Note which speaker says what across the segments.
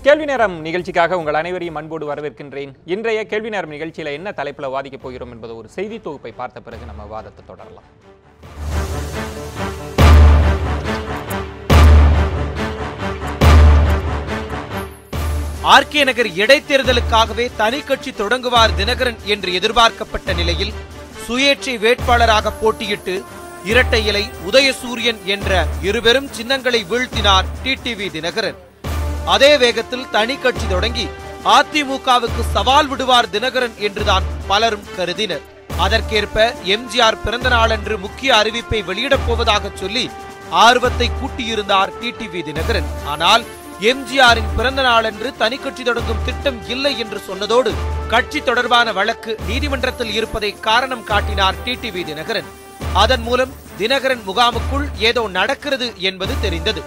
Speaker 1: கேள்வி நேரம் நிகழ்ச்சிக்காக உங்கள் அனைவரையும் அன்போடு வரவேற்கின்றேன். இன்றைய கேள்வி நேரம் நிகழ்ச்சியில என்ன தலைப்பில் வாதிக்கப் போகிறோம் என்பது ஒரு செய்தி தொகுப்பை பார்த்த பிறகு நம்ம வாதத்தை தொடரலாம்.
Speaker 2: ஆர்கே நகர் இடைத்தேர்தலுக்காகவே தனி கட்சி தொடங்குவார் தினகரன் என்று எதிர்பார்க்கப்பட்ட நிலையில் சுயேட்சை வேட்பாளராக போட்டியிட்டு இரட்டை இலை, உதயசூரியன் என்ற இருபெரும் சின்னங்களை வீழ்த்தினார் டிடிவி தினகரன். அதே வேகத்தில் தனி கட்சி தொடங்கி அதிமுகவுக்கு சவால் விடுவார் தினகரன் என்றுதான் பலரும் கருதினர். அதற்கேற்ப எம்ஜிஆர் பிறந்த நாளன்று முக்கிய அறிவிப்பை வெளியிடப் போவதாக சொல்லி ஆர்வத்தை கூட்டியிருந்தார் டிடிவி தினகரன். ஆனால் எம்ஜிஆரின் பிறந்த நாளன்று தனி கட்சி தொடங்கும் திட்டம் இல்லை என்று சொன்னதோடு கட்சி தொடர்பான வழக்கு நீதிமன்றத்தில் இருப்பதை காரணம் காட்டினார் டிடிவி தினகரன். அதன் மூலம் தினகரன் முகாமுக்குள் ஏதோ நடக்கிறது என்பது தெரிந்தது.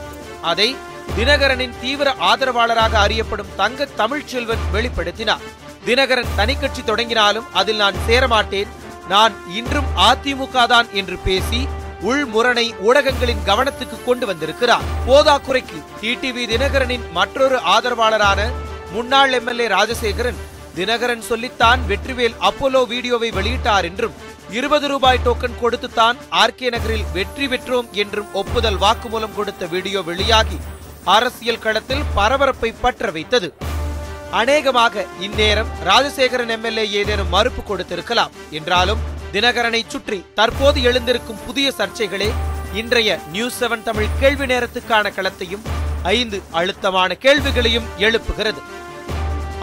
Speaker 2: அதை தினகரனின் தீவிர ஆதரவாளராக அறியப்படும் தங்க தமிழ்ச்செல்வன் வெளிப்படுத்தினார். தினகரன் தனி கட்சி தொடங்கினாலும் அதில் நான் சேரமாட்டேன், நான் இன்றும் அதிமுக தான் என்று பேசி உள்முரணை ஊடகங்களின் கவனத்துக்கு கொண்டு வந்திருக்கிறார். போதாக்குறைக்கு டிடிவி தினகரனின் மற்றொரு ஆதரவாளரான முன்னாள் எம்எல்ஏ ராஜசேகரன் தினகரன் சொல்லித்தான் வெற்றிவேல் அப்போலோ வீடியோவை வெளியிட்டார் என்றும் 20 ரூபாய் டோக்கன் கொடுத்துத்தான் ஆர்கே நகரில் வெற்றி பெற்றோம் என்றும் ஒப்புதல் வாக்குமூலம் கொடுத்த வீடியோ வெளியாகி அரசியல் களத்தில் பரபரப்பை பற்ற வைத்தது. அநேகமாக இந்நேரம் ராஜசேகரன் எம்எல்ஏ ஏதேனும் மறுப்பு கொடுத்திருக்கலாம். என்றாலும் தினகரனை சுற்றி தற்போது எழுந்திருக்கும் புதிய சர்ச்சைகளே இன்றைய நியூஸ் 7 தமிழ் கேள்வி நேரத்துக்கான களத்தையும் 5 அழுத்தமான கேள்விகளையும் எழுப்புகிறது.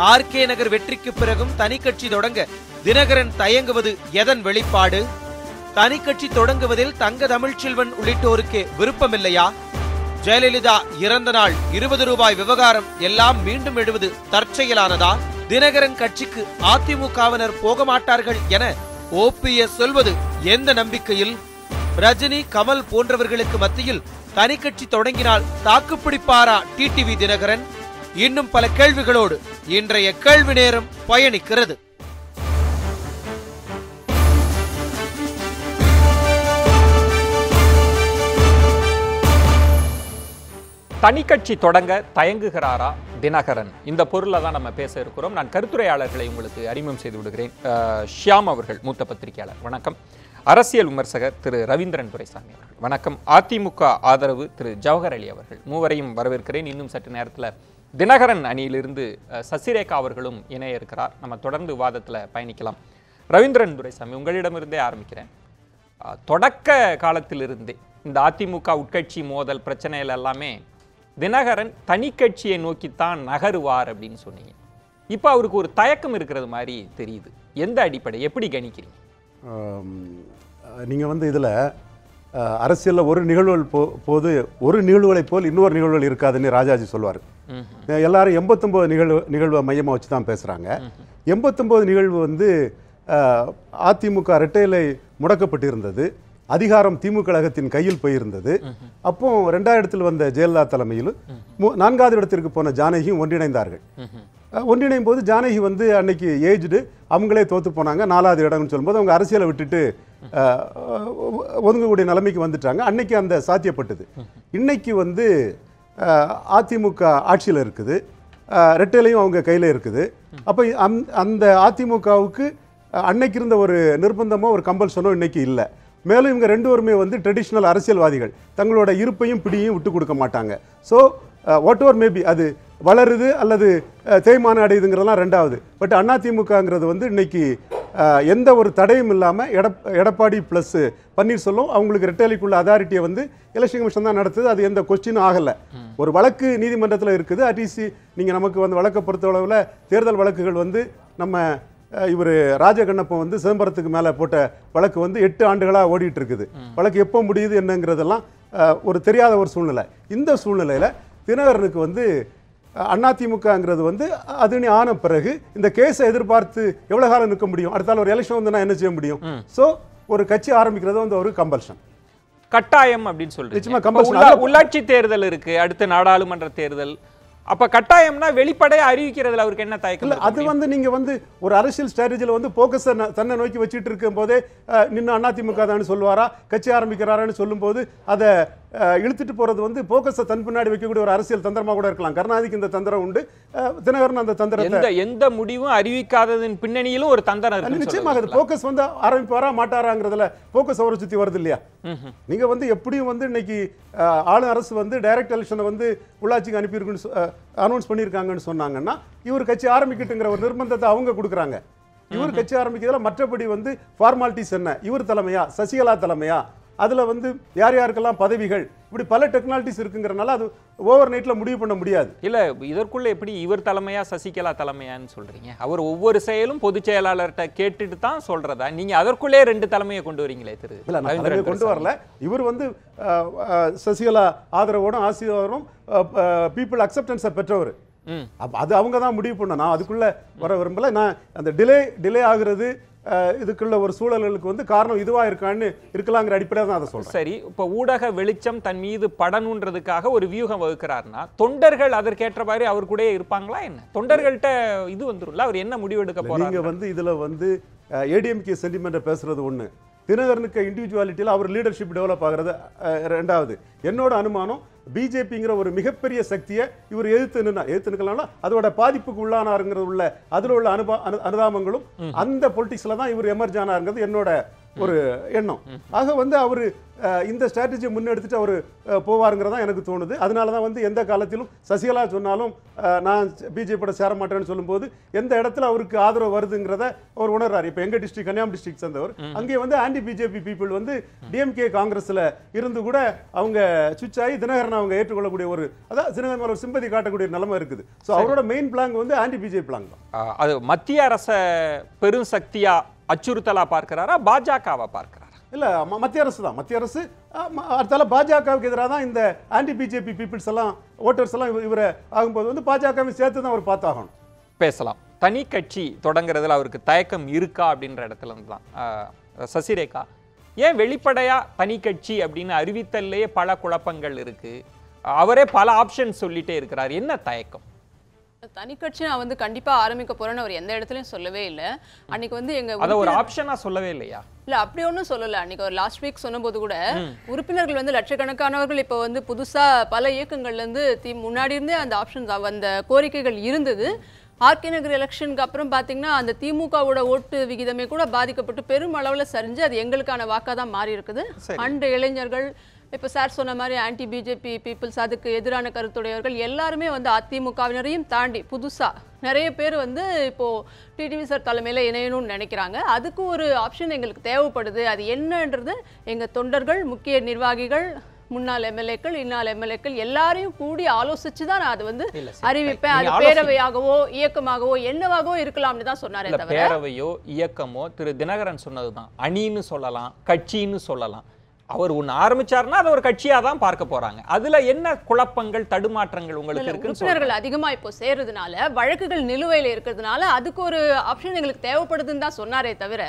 Speaker 2: ஆர்கே நகர் வெற்றிக்கு பிறகும் தனி கட்சி தொடங்க தினகரன் தயங்குவது எதன் வெளிப்பாடு? தனி கட்சி தொடங்குவதில் தங்க தமிழ்ச்செல்வன் உள்ளிட்டோருக்கு விருப்பமில்லையா? ஜெயலலிதா இறந்த நாள் 20 ரூபாய் விவகாரம் எல்லாம் மீண்டும் எழுவது தற்செயலானதா? தினகரன் கட்சிக்கு அதிமுகவினர் போக மாட்டார்கள் என ஓபிஎஸ் சொல்வது எந்த நம்பிக்கையில்? ரஜினி, கமல் போன்றவர்களுக்கு மத்தியில் தனி கட்சி தொடங்கினால் தாக்குப்பிடிப்பாரா டிடிவி தினகரன்? இன்னும் பல கேள்விகளோடு இன்றைய கேள்வி நேரம் பயணிக்கிறது.
Speaker 1: தனி கட்சி தொடங்க தயங்குகிறாரா தினகரன்? இந்த பொருளை தான் நம்ம பேச இருக்கிறோம். நான் கருத்துரையாளர்களை உங்களுக்கு அறிமுகம் செய்து விடுகிறேன். ஷியாம் அவர்கள் மூத்த பத்திரிகையாளர், வணக்கம். அரசியல் விமர்சகர் திரு ரவீந்திரன் துரைசாமி அவர்கள், வணக்கம். அதிமுக ஆதரவு திரு ஜவஹர் அலி அவர்கள், மூவரையும் வரவேற்கிறேன். இன்னும் சற்று நேரத்தில் தினகரன் அணியிலிருந்து சசிரேகா அவர்களும் இணைய இருக்கிறார். நம்ம தொடர்ந்து விவாதத்தில் பயணிக்கலாம். ரவீந்திரன் துரைசாமி, உங்களிடமிருந்தே ஆரம்பிக்கிறேன். தொடக்க காலத்திலிருந்தே இந்த அதிமுக உட்கட்சி மோதல் பிரச்சனைகள் எல்லாமே தினகரன் தனி கட்சியை நோக்கித்தான் நகருவார் அப்படின்னு சொன்னீங்க. இப்போ அவருக்கு ஒரு தயக்கம் இருக்கிறது மாதிரி தெரியுது. எந்த அடிப்படை, எப்படி கணிக்கிறீங்க?
Speaker 3: நீங்கள் இதில் அரசியலில் ஒரு நிகழ்வுகள் போது ஒரு நிகழ்வுகளை போல் இன்னொரு நிகழ்வுகள் இருக்காதுன்னு ராஜாஜி சொல்லுவார். எல்லாரும் 89 நிகழ்வை மையமாக வச்சு தான் பேசுகிறாங்க. 89 நிகழ்வு அதிமுக இரட்டையிலை முடக்கப்பட்டிருந்தது. அதிகாரம் திமுக கழகத்தின் கையில் போயிருந்தது. அப்போ 2000 வந்த ஜெயலலிதா தலைமையில் 4வது இடத்திற்கு போன ஜானகியும் ஒன்றிணைந்தார்கள். ஒன்றிணையும் போது ஜானகி அன்னைக்கு ஏஜ்டு, அவங்களே தோத்து போனாங்க. 4வது இடம்னு சொல்லும்போது அவங்க அரசியலை விட்டுட்டு ஒதுங்கக்கூடிய நிலைமைக்கு வந்துட்டாங்க. அன்னைக்கு அந்த சாத்தியப்பட்டது. இன்னைக்கு அதிமுக ஆட்சியில் இருக்குது, ரெட்டையிலையும் அவங்க கையில் இருக்குது. அப்போ அந்த அதிமுகவுக்கு அன்னைக்கு இருந்த ஒரு நிர்பந்தமோ ஒரு கம்பல்சனோ இன்னைக்கு இல்லை. மேலும் இவங்க ரெண்டு பேருமே ட்ரெடிஷ்னல் அரசியல்வாதிகள், தங்களோட இருப்பையும் பிடியும் விட்டு கொடுக்க மாட்டாங்க. ஸோ வாட் எவர் மேபி அது வளருது அல்லது தேய்மானம் அடையுதுங்கிறதெல்லாம் ரெண்டாவது. பட் அதிமுகங்கிறது இன்னைக்கு எந்த ஒரு தடையும் இல்லாமல் எடப்பாடி ப்ளஸ் பன்னீர்செல்வம் அவங்களுக்கு ரெட்டைலைக்குள்ள அதாரிட்டியை எலெக்ஷன் கமிஷன் தான் நடத்துது. அது எந்த கொஸ்டினும் ஆகலை. ஒரு வழக்கு நீதிமன்றத்தில் இருக்குது. அட்லீஸ்ட் நீங்கள் நமக்கு வழக்கை பொறுத்தளவில் தேர்தல் வழக்குகள் நம்ம இவர் ராஜகண்ணப்பன் சிதம்பரத்துக்கு மேலே போட்ட வழக்கு 8 ஆண்டுகளாக ஓடிட்டு இருக்குது. வழக்கு எப்போ முடியுது என்னங்கிறதெல்லாம் ஒரு தெரியாத ஒரு சூழ்நிலை. இந்த சூழ்நிலையில் தினகரனுக்கு அதிமுகங்கிறது அது ஆன பிறகு இந்த கேஸை எதிர்பார்த்து எவ்வளவு காலம் நிற்க முடியும்? அடுத்தால ஒரு எலெக்ஷன் என்ன செய்ய முடியும்? ஸோ ஒரு கட்சி ஆரம்பிக்கிறது ஒரு கம்பல்ஷன்,
Speaker 1: கட்டாயம் அப்படின்னு சொல்றீங்க. உள்ளாட்சி தேர்தல் இருக்கு, அடுத்த நாடாளுமன்ற தேர்தல். அப்ப கட்டாயம்னா வெளிப்படையா அறிவிக்கிறதுல அவருக்கு என்ன தயக்கம்?
Speaker 3: அது நீங்க ஒரு அரசியல் ஸ்ட்ராட்டஜில போக்கஸ் தன்னை நோக்கி வச்சுட்டு இருக்கும் போதே நின்று அதிமுக தான் சொல்லுவாரா, கட்சி ஆரம்பிக்கிறாரான்னு சொல்லும் போது அதை இழுத்துட்டு போறது வந்து போக்கஸை தன் பின்னாடி வைக்கக்கூடிய ஒரு அரசியல் தந்திரமா கூட இருக்கலாம். கருணாநிதிக்கு இந்த தந்திரம் உண்டு, தினகரன் அந்த தந்திரத்தை
Speaker 1: எந்த முடிவும் அறிவிக்காததன் பின்னணியிலும் ஒரு தந்திரம் இருக்கு.
Speaker 3: நிச்சயமாக போக்கஸ் வந்து ஆரம்பிப்பாரா மாட்டாராங்கிறதுல போக்கஸ் அவரை சுத்தி வருது இல்லையா? நீங்க வந்து எப்படியும் வந்து இன்னைக்கு ஆளும் அரசு வந்து டைரக்ட் எலெக்ஷனை வந்து உள்ளாட்சிக்கு அனுப்பியிருக்குன்னு அனௌன்ஸ் பண்ணியிருக்காங்கன்னு சொன்னாங்கன்னா இவர் கட்சி ஆரம்பிக்கட்டுங்கிற ஒரு நிர்பந்தத்தை அவங்க கொடுக்குறாங்க. இவர் கட்சி ஆரம்பிக்கிறதுல மற்றபடி வந்து ஃபார்மாலிட்டிஸ் என்ன, இவர் தலைமையா சசிகலா தலைமையா, அதுல வந்து யார் யாருக்கெல்லாம் பதவிகள், இப்படி பல டெக்னாலஜிஸ் இருக்குங்கிறனால அது ஓவர் நைட்ல முடிவு பண்ண முடியாது.
Speaker 1: இல்ல இதற்குள்ள எப்படி இவர் தலைமையா சசிகலா தலைமையான்னு சொல்றீங்க? அவர் ஒவ்வொரு செயலும் பொதுச் செயலாளர்கிட்ட கேட்டுட்டு தான் சொல்றதா? நீங்க அதற்குள்ளே 2 தலைமையை கொண்டு வரீங்களே திரு?
Speaker 3: இல்ல நான் தலைமையை கொண்டு வரல. இவர் வந்து சசிகலா ஆதரவோடும் ஆசீர்வாதம் பீப்புள் அக்செப்டன்ஸை பெற்றவர். அது அவங்க தான் முடிவு பண்ண. நான் அதுக்குள்ள வர விரும்பல. நான் அந்த டிலே ஆகுறது இதுக்குள்ள ஒரு சூழல்களுக்கு வந்து காரணம் இதுவா இருக்கான்னு இருக்கலாங்கிற அடிப்படையில் தான் அதை சொல்றேன்.
Speaker 1: சரி, இப்ப ஊடக வெளிச்சம் தன் மீது படணுன்றதுக்காக ஒரு வியூகம் வகுக்கிறார்னா தொண்டர்கள் அதற்கேற்ற மாதிரி அவர் கூட இருப்பாங்களா என்ன? தொண்டர்கள்ட்ட இது வந்துரும்ல, அவர் என்ன முடிவெடுக்க போறாங்க?
Speaker 3: நீங்க வந்து இதுல வந்து ஏடிஎம்கே சென்டிமெண்ட் பேசுறது ஒண்ணு, தினகரனுக்கு இண்டிவிஜுவாலிட்டியில் அவர் லீடர்ஷிப் டெவலப் ஆகிறது ரெண்டாவது. என்னோட அனுமானம் பிஜேபிங்கிற ஒரு மிகப்பெரிய சக்தியை இவர் எதிர்த்து அதோட பாதிப்புக்கு உள்ளானாருங்கிறது உள்ள அதில் உள்ள அனுதாபங்களும் அந்த பொலிட்டிக்ஸ்ல தான் இவர் எமர்ஜ் ஆனாருங்கிறது என்னோட ஒரு எண்ணம். ஆக வந்து அவரு இந்த ஸ்ட்ராட்டஜியை முன்னெடுத்துட்டு அவர் போவாருங்கிறதா எனக்கு தோணுது. அதனால தான் வந்து எந்த காலத்திலும் சசிகலா சொன்னாலும் நான் பிஜேபியோட சேர மாட்டேன்னு சொல்லும்போது எந்த இடத்துல அவருக்கு ஆதரவு வருதுங்கிறத அவர் உணர்றாரு. இப்போ எங்க டிஸ்ட்ரிக்ட் கன்னியாகுமரி டிஸ்ட்ரிக்ட் சேர்ந்தவர், அங்கே வந்து ஆன்டி பிஜேபி பீப்புள் வந்து டிஎம்கே காங்கிரஸ்ல இருந்து கூட அவங்க சுவிட்ச் ஆகி தினகரன் அவங்க ஏற்றுக்கொள்ளக்கூடிய ஒரு அதாவது தினகரன் மேல ஒரு சிம்பதி காட்டக்கூடிய நிலைமை இருக்குது. ஸோ அவரோட மெயின் பிளான் வந்து ஆன்டி பிஜேபி பிளான் தான்.
Speaker 1: அது மத்திய அரச பெரும் சக்தியா அச்சுறுத்தலா பார்க்கிறாரா, பாஜகவா பார்க்கிறாரா?
Speaker 3: இல்ல மத்திய அரசு தான். மத்திய அரசு அடுத்தால பாஜகவுக்கு எதிராக தான் இந்த ஆன்டி பிஜேபி பீப்புள்ஸ் எல்லாம் ஓட்டர்ஸ் எல்லாம் இவரை ஆகும்போது வந்து பாஜகவை சேர்த்து தான் அவர் பார்த்தாகணும்.
Speaker 1: பேசலாம். தனி கட்சி தொடங்குறதுல அவருக்கு தயக்கம் இருக்கா அப்படின்ற இடத்துல இருந்து தான் சசிரேகா, ஏன் வெளிப்படையா தனி கட்சி அப்படின்னு அறிவித்தல்லையே பல குழப்பங்கள் இருக்கு, அவரே பல ஆப்ஷன் சொல்லிட்டே இருக்கிறார், என்ன தயக்கம்?
Speaker 4: தனி கட்சி நான் வந்து கண்டிப்பா ஆரம்பிக்க போறேன்னு அவர் எந்த இடத்துலயும் சொல்லவே இல்லை. அன்னைக்கு வந்து எங்க
Speaker 1: அத ஒரு ஆப்ஷனா சொல்லவே இல்லையா?
Speaker 4: இல்ல அப்படி ஒன்றும் சொல்லல. அன்னைக்கு ஒரு லாஸ்ட் வீக் சொன்னபோது கூட உறுப்பினர்கள் வந்து லட்சக்கணக்கானவர்கள் இப்போ வந்து புதுசா பல இயக்கங்கள்ல இருந்து முன்னாடி இருந்தே அந்த ஆப்ஷன்ஸ் அந்த கோரிக்கைகள் இருந்தது. ஆர்கே நகர் எலெக்ஷனுக்கு அப்புறம் பார்த்தீங்கன்னா அந்த திமுகவோட ஓட்டு விகிதமே கூட பாதிக்கப்பட்டு பெரும் அளவில் சரிஞ்சு அது எங்களுக்கான வாக்காக தான் மாறி இருக்குது. அண்ட் இளைஞர்கள் இப்போ சார் சொன்ன மாதிரி ஆன்டி பிஜேபி பீப்புள்ஸ், அதுக்கு எதிரான கருத்துடையவர்கள் எல்லாருமே வந்து அதிமுகவினரையும் தாண்டி புதுசாக நிறைய பேர் வந்து இப்போது டிடிவி சார் தலைமையில் இணையணும்னு நினைக்கிறாங்க. அதுக்கு ஒரு ஆப்ஷன் எங்களுக்கு தேவைப்படுது. அது என்னன்றது எங்கள் தொண்டர்கள், முக்கிய நிர்வாகிகள், முன்னாள் எம்எல்ஏக்கள், இந்நாள் எம்எல்ஏக்கள் எல்லாரையும் கூடி ஆலோசிச்சு தான் நான் அது வந்து அறிவிப்பேன். அது பேரவையாகவோ இயக்கமாகவோ என்னவாகவோ இருக்கலாம்னு தான் சொன்னாரே தவிர
Speaker 1: பேரவையோ இயக்கமோ திரு தினகரன் சொன்னதுதான் அணின்னு சொல்லலாம், கட்சின்னு சொல்லலாம். அவர் ஒன்று ஆரம்பிச்சாருன்னா அதை ஒரு கட்சியாக தான் பார்க்க போறாங்க. அதுல என்ன குழப்பங்கள் தடுமாற்றங்கள் உங்களுக்கு இருக்கு?
Speaker 4: உறுப்பினர்கள் அதிகமா இப்போ சேர்றதுனால, வழக்குகள் நிலுவையில் இருக்கிறதுனால அதுக்கு ஒரு ஆப்ஷன் எங்களுக்கு தேவைப்படுதுன்னு தான் சொன்னாரே தவிர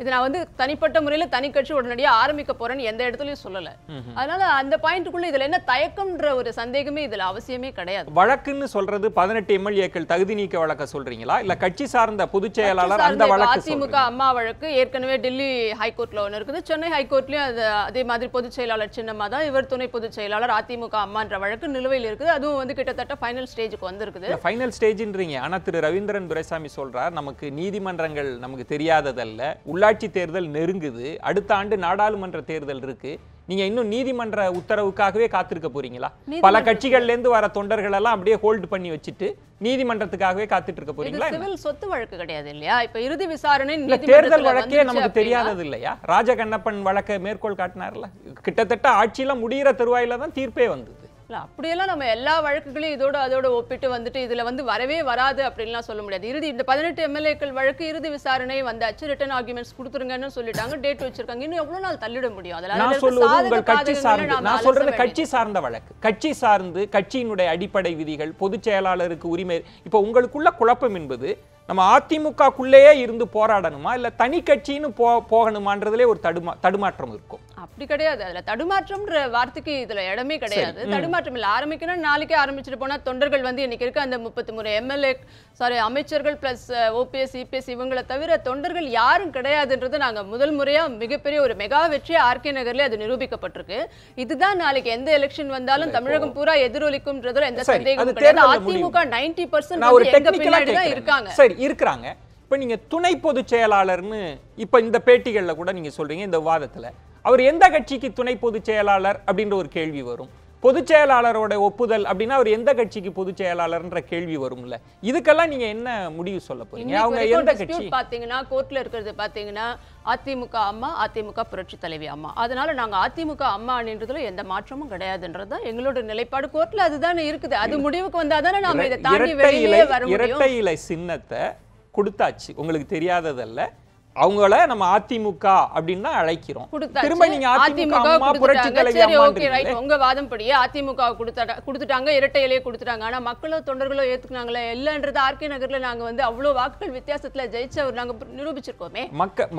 Speaker 4: இது நான் வந்து தனிப்பட்ட முறையில் தனி கட்சி உடனடியாக ஆரம்பிக்க போறேன்னு எந்த இடத்துலயும் சொல்லல. அதனால அந்த பாயிண்ட்டுக்குள்ள இதுல என்ன தயக்கம்ன்ற ஒரு சந்தேகமே இதுல அவசியமே கிடையாது.
Speaker 1: வழக்குன்னு சொல்றது 18 எம்எல்ஏக்கள் தகுதி நீக்க வழக்க சொல்றீங்களா, இல்ல கட்சி சார்ந்த பொதுச் செயலாளர் அந்த வழக்கு?
Speaker 4: அதிமுக அம்மா வழக்கு ஏற்கனவே டெல்லி ஹைகோர்ட்ல ஒன்று இருக்குது, சென்னை ஹைகோர்ட்லயும் அதே மாதிரி பொதுச் செயலாளர் சின்னமா தான் இவர் துணை பொதுச் செயலாளர் அதிமுக அம்மான்ற வழக்கு நிலுவையில் இருக்குது. அதுவும் வந்து கிட்டத்தட்ட ஃபைனல் ஸ்டேஜுக்கு வந்திருக்குது.
Speaker 1: ஃபைனல் ஸ்டேஜ்ன்றீங்க. ஆனா திரு ரவீந்திரன் துரைசாமி சொல்றார், நமக்கு நீதிமன்றங்கள் நமக்கு தெரியாததல்ல, உள்ளாட்சி தேர்தல் நெருங்குது, அடுத்த ஆண்டு நாடாளுமன்ற தேர்தல் இருக்கு, நீங்க இன்னும் நீதிமன்ற உத்தரவுக்காகவே காத்திருக்க போறீங்களா? பல கட்சிகள்ல இருந்து வர தொண்டர்கள் எல்லாம் அப்படியே ஹோல்ட் பண்ணி வச்சுட்டு நீதிமன்றத்துக்காகவே காத்துட்டு இருக்க போறீங்களா?
Speaker 4: சிவில் சொத்து வழக்கு கிடையாது இல்லையா? இப்ப இறுதி விசாரணை
Speaker 1: தேர்தல் வழக்கே நமக்கு தெரியாதது இல்லையா? ராஜகண்ணப்பன் வழக்கை மேற்கோள் காட்டினார்ல, கிட்டத்தட்ட ஆட்சியில முடிகிற தருவாயில தான் தீர்ப்பே வந்தது.
Speaker 4: அப்படியெல்லாம் நம்ம எல்லா வழக்குகளையும் அதோட ஒப்பிட்டு வந்துட்டு இதுல வந்து வரவே வராது அப்படின்லாம் சொல்ல முடியாது. இறுதி இந்த 18 எம்எல்ஏக்கள் வழக்கு இறுதி விசாரணை வந்தாச்சு, ரிட்டன் ஆர்குமெண்ட்ஸ் கொடுத்துருங்கன்னு சொல்லிட்டாங்க, டேட் வச்சிருக்காங்க. இன்னும் எவ்வளவு நாள் தள்ளிட முடியும்?
Speaker 1: நான் சொல்றது உங்கள் கட்சி சார்ந்து, நான் சொல்றது கட்சி சார்ந்த வழக்கு, கட்சி சார்ந்து கட்சியினுடைய அடிப்படை விதிகள், பொதுச் செயலாளருக்கு உரிமை. இப்ப உங்களுக்குள்ள குழப்பம் என்பது நம்ம அதிமுகக்குள்ளேயே இருந்து போராடணுமா இல்ல தனி கட்சின்னு போகணுமான்றதுலே ஒரு தடுமாற்றம் இருக்கும்.
Speaker 4: அப்படி கிடையாது. அதுல தடுமாற்றம்ன்ற வார்த்தைக்கு இதுல இடமே கிடையாது. தடுமாற்றம் இல்ல. ஆரம்பிக்கணும் நாளைக்கே ஆரம்பிச்சுட்டு போனா தொண்டர்கள் வந்து இன்னைக்கு இருக்க அந்த 33 எம்எல்ஏ அமைச்சர்கள் பிளஸ் ஓபிஎஸ் இபிஎஸ் இவங்களை தவிர தொண்டர்கள் யாரும் கிடையாதுன்றது நாங்க முதல் முறையா மிகப்பெரிய ஒரு மெகா வெற்றியா ஆர்கே நகர்ல அது நிரூபிக்கப்பட்டிருக்கு. இதுதான் நாளைக்கு எந்த எலெக்ஷன் வந்தாலும் தமிழகம் பூரா எதிரொலிக்கும்ன்றதுல எந்த சந்தேகமும் கிடையாது. அதிமுக 90% எங்க பின்னாடி தான் இருக்காங்க.
Speaker 1: சரி இருக்காங்க. இப்ப நீங்க துணை பொதுச் செயலாளர்னு இப்ப இந்த பேட்டிகள்ல கூட நீங்க சொல்றீங்க, இந்த விவாதத்துல அவர் எந்த கட்சிக்கு துணை பொதுச் செயலாளர் அப்படின்ற ஒரு கேள்வி வரும். பொதுச் செயலாளரோட ஒப்புதல் அப்படின்னா அவர் எந்த கட்சிக்கு பொதுச் செயலாளர்ன்ற கேள்வி வரும்ல. இதுக்கெல்லாம் நீங்க என்ன முடிவு சொல்ல போறீங்க? அவங்க எந்த கட்சி
Speaker 4: பாத்தீங்கன்னா கோர்ட்ல இருக்கிறது பாத்தீங்கன்னா அதிமுக அம்மா, அதிமுக புரட்சி தலைவி அம்மா. அதனால நாங்க அதிமுக அம்மா அப்படின்றதுல எந்த மாற்றமும் கிடையாதுன்றதா எங்களோட நிலைப்பாடு. கோர்ட்ல அதுதானே இருக்குது. அது முடிவுக்கு வந்தாதானே நாம இதை தாண்டி வெளியே வர முடியும்.
Speaker 1: இரட்டை இலை சின்னத்தை கொடுத்தாச்சு, உங்களுக்கு தெரியாததல்ல. அவங்கள நம்ம அதிமுக அப்படின்னு தான் அழைக்கிறோம். திரும்ப நீங்க அதிமுக அம்மா புரட்சி தலைவி அம்மான்றீங்க.
Speaker 4: உங்க வாதம்படியே அதிமுக கொடுத்துட்டாங்க, இரட்டை இலையை கொடுத்துட்டாங்க. ஆனா மக்களோ தொண்டர்களோ ஏத்துக்குனாங்களே இல்லன்றது ஆர்கே நகர்ல நாங்க வந்து அவ்வளவு வாக்குகள் வித்தியாசத்துல ஜெயிச்சவர் நாங்க நிரூபிச்சிருக்கோமே.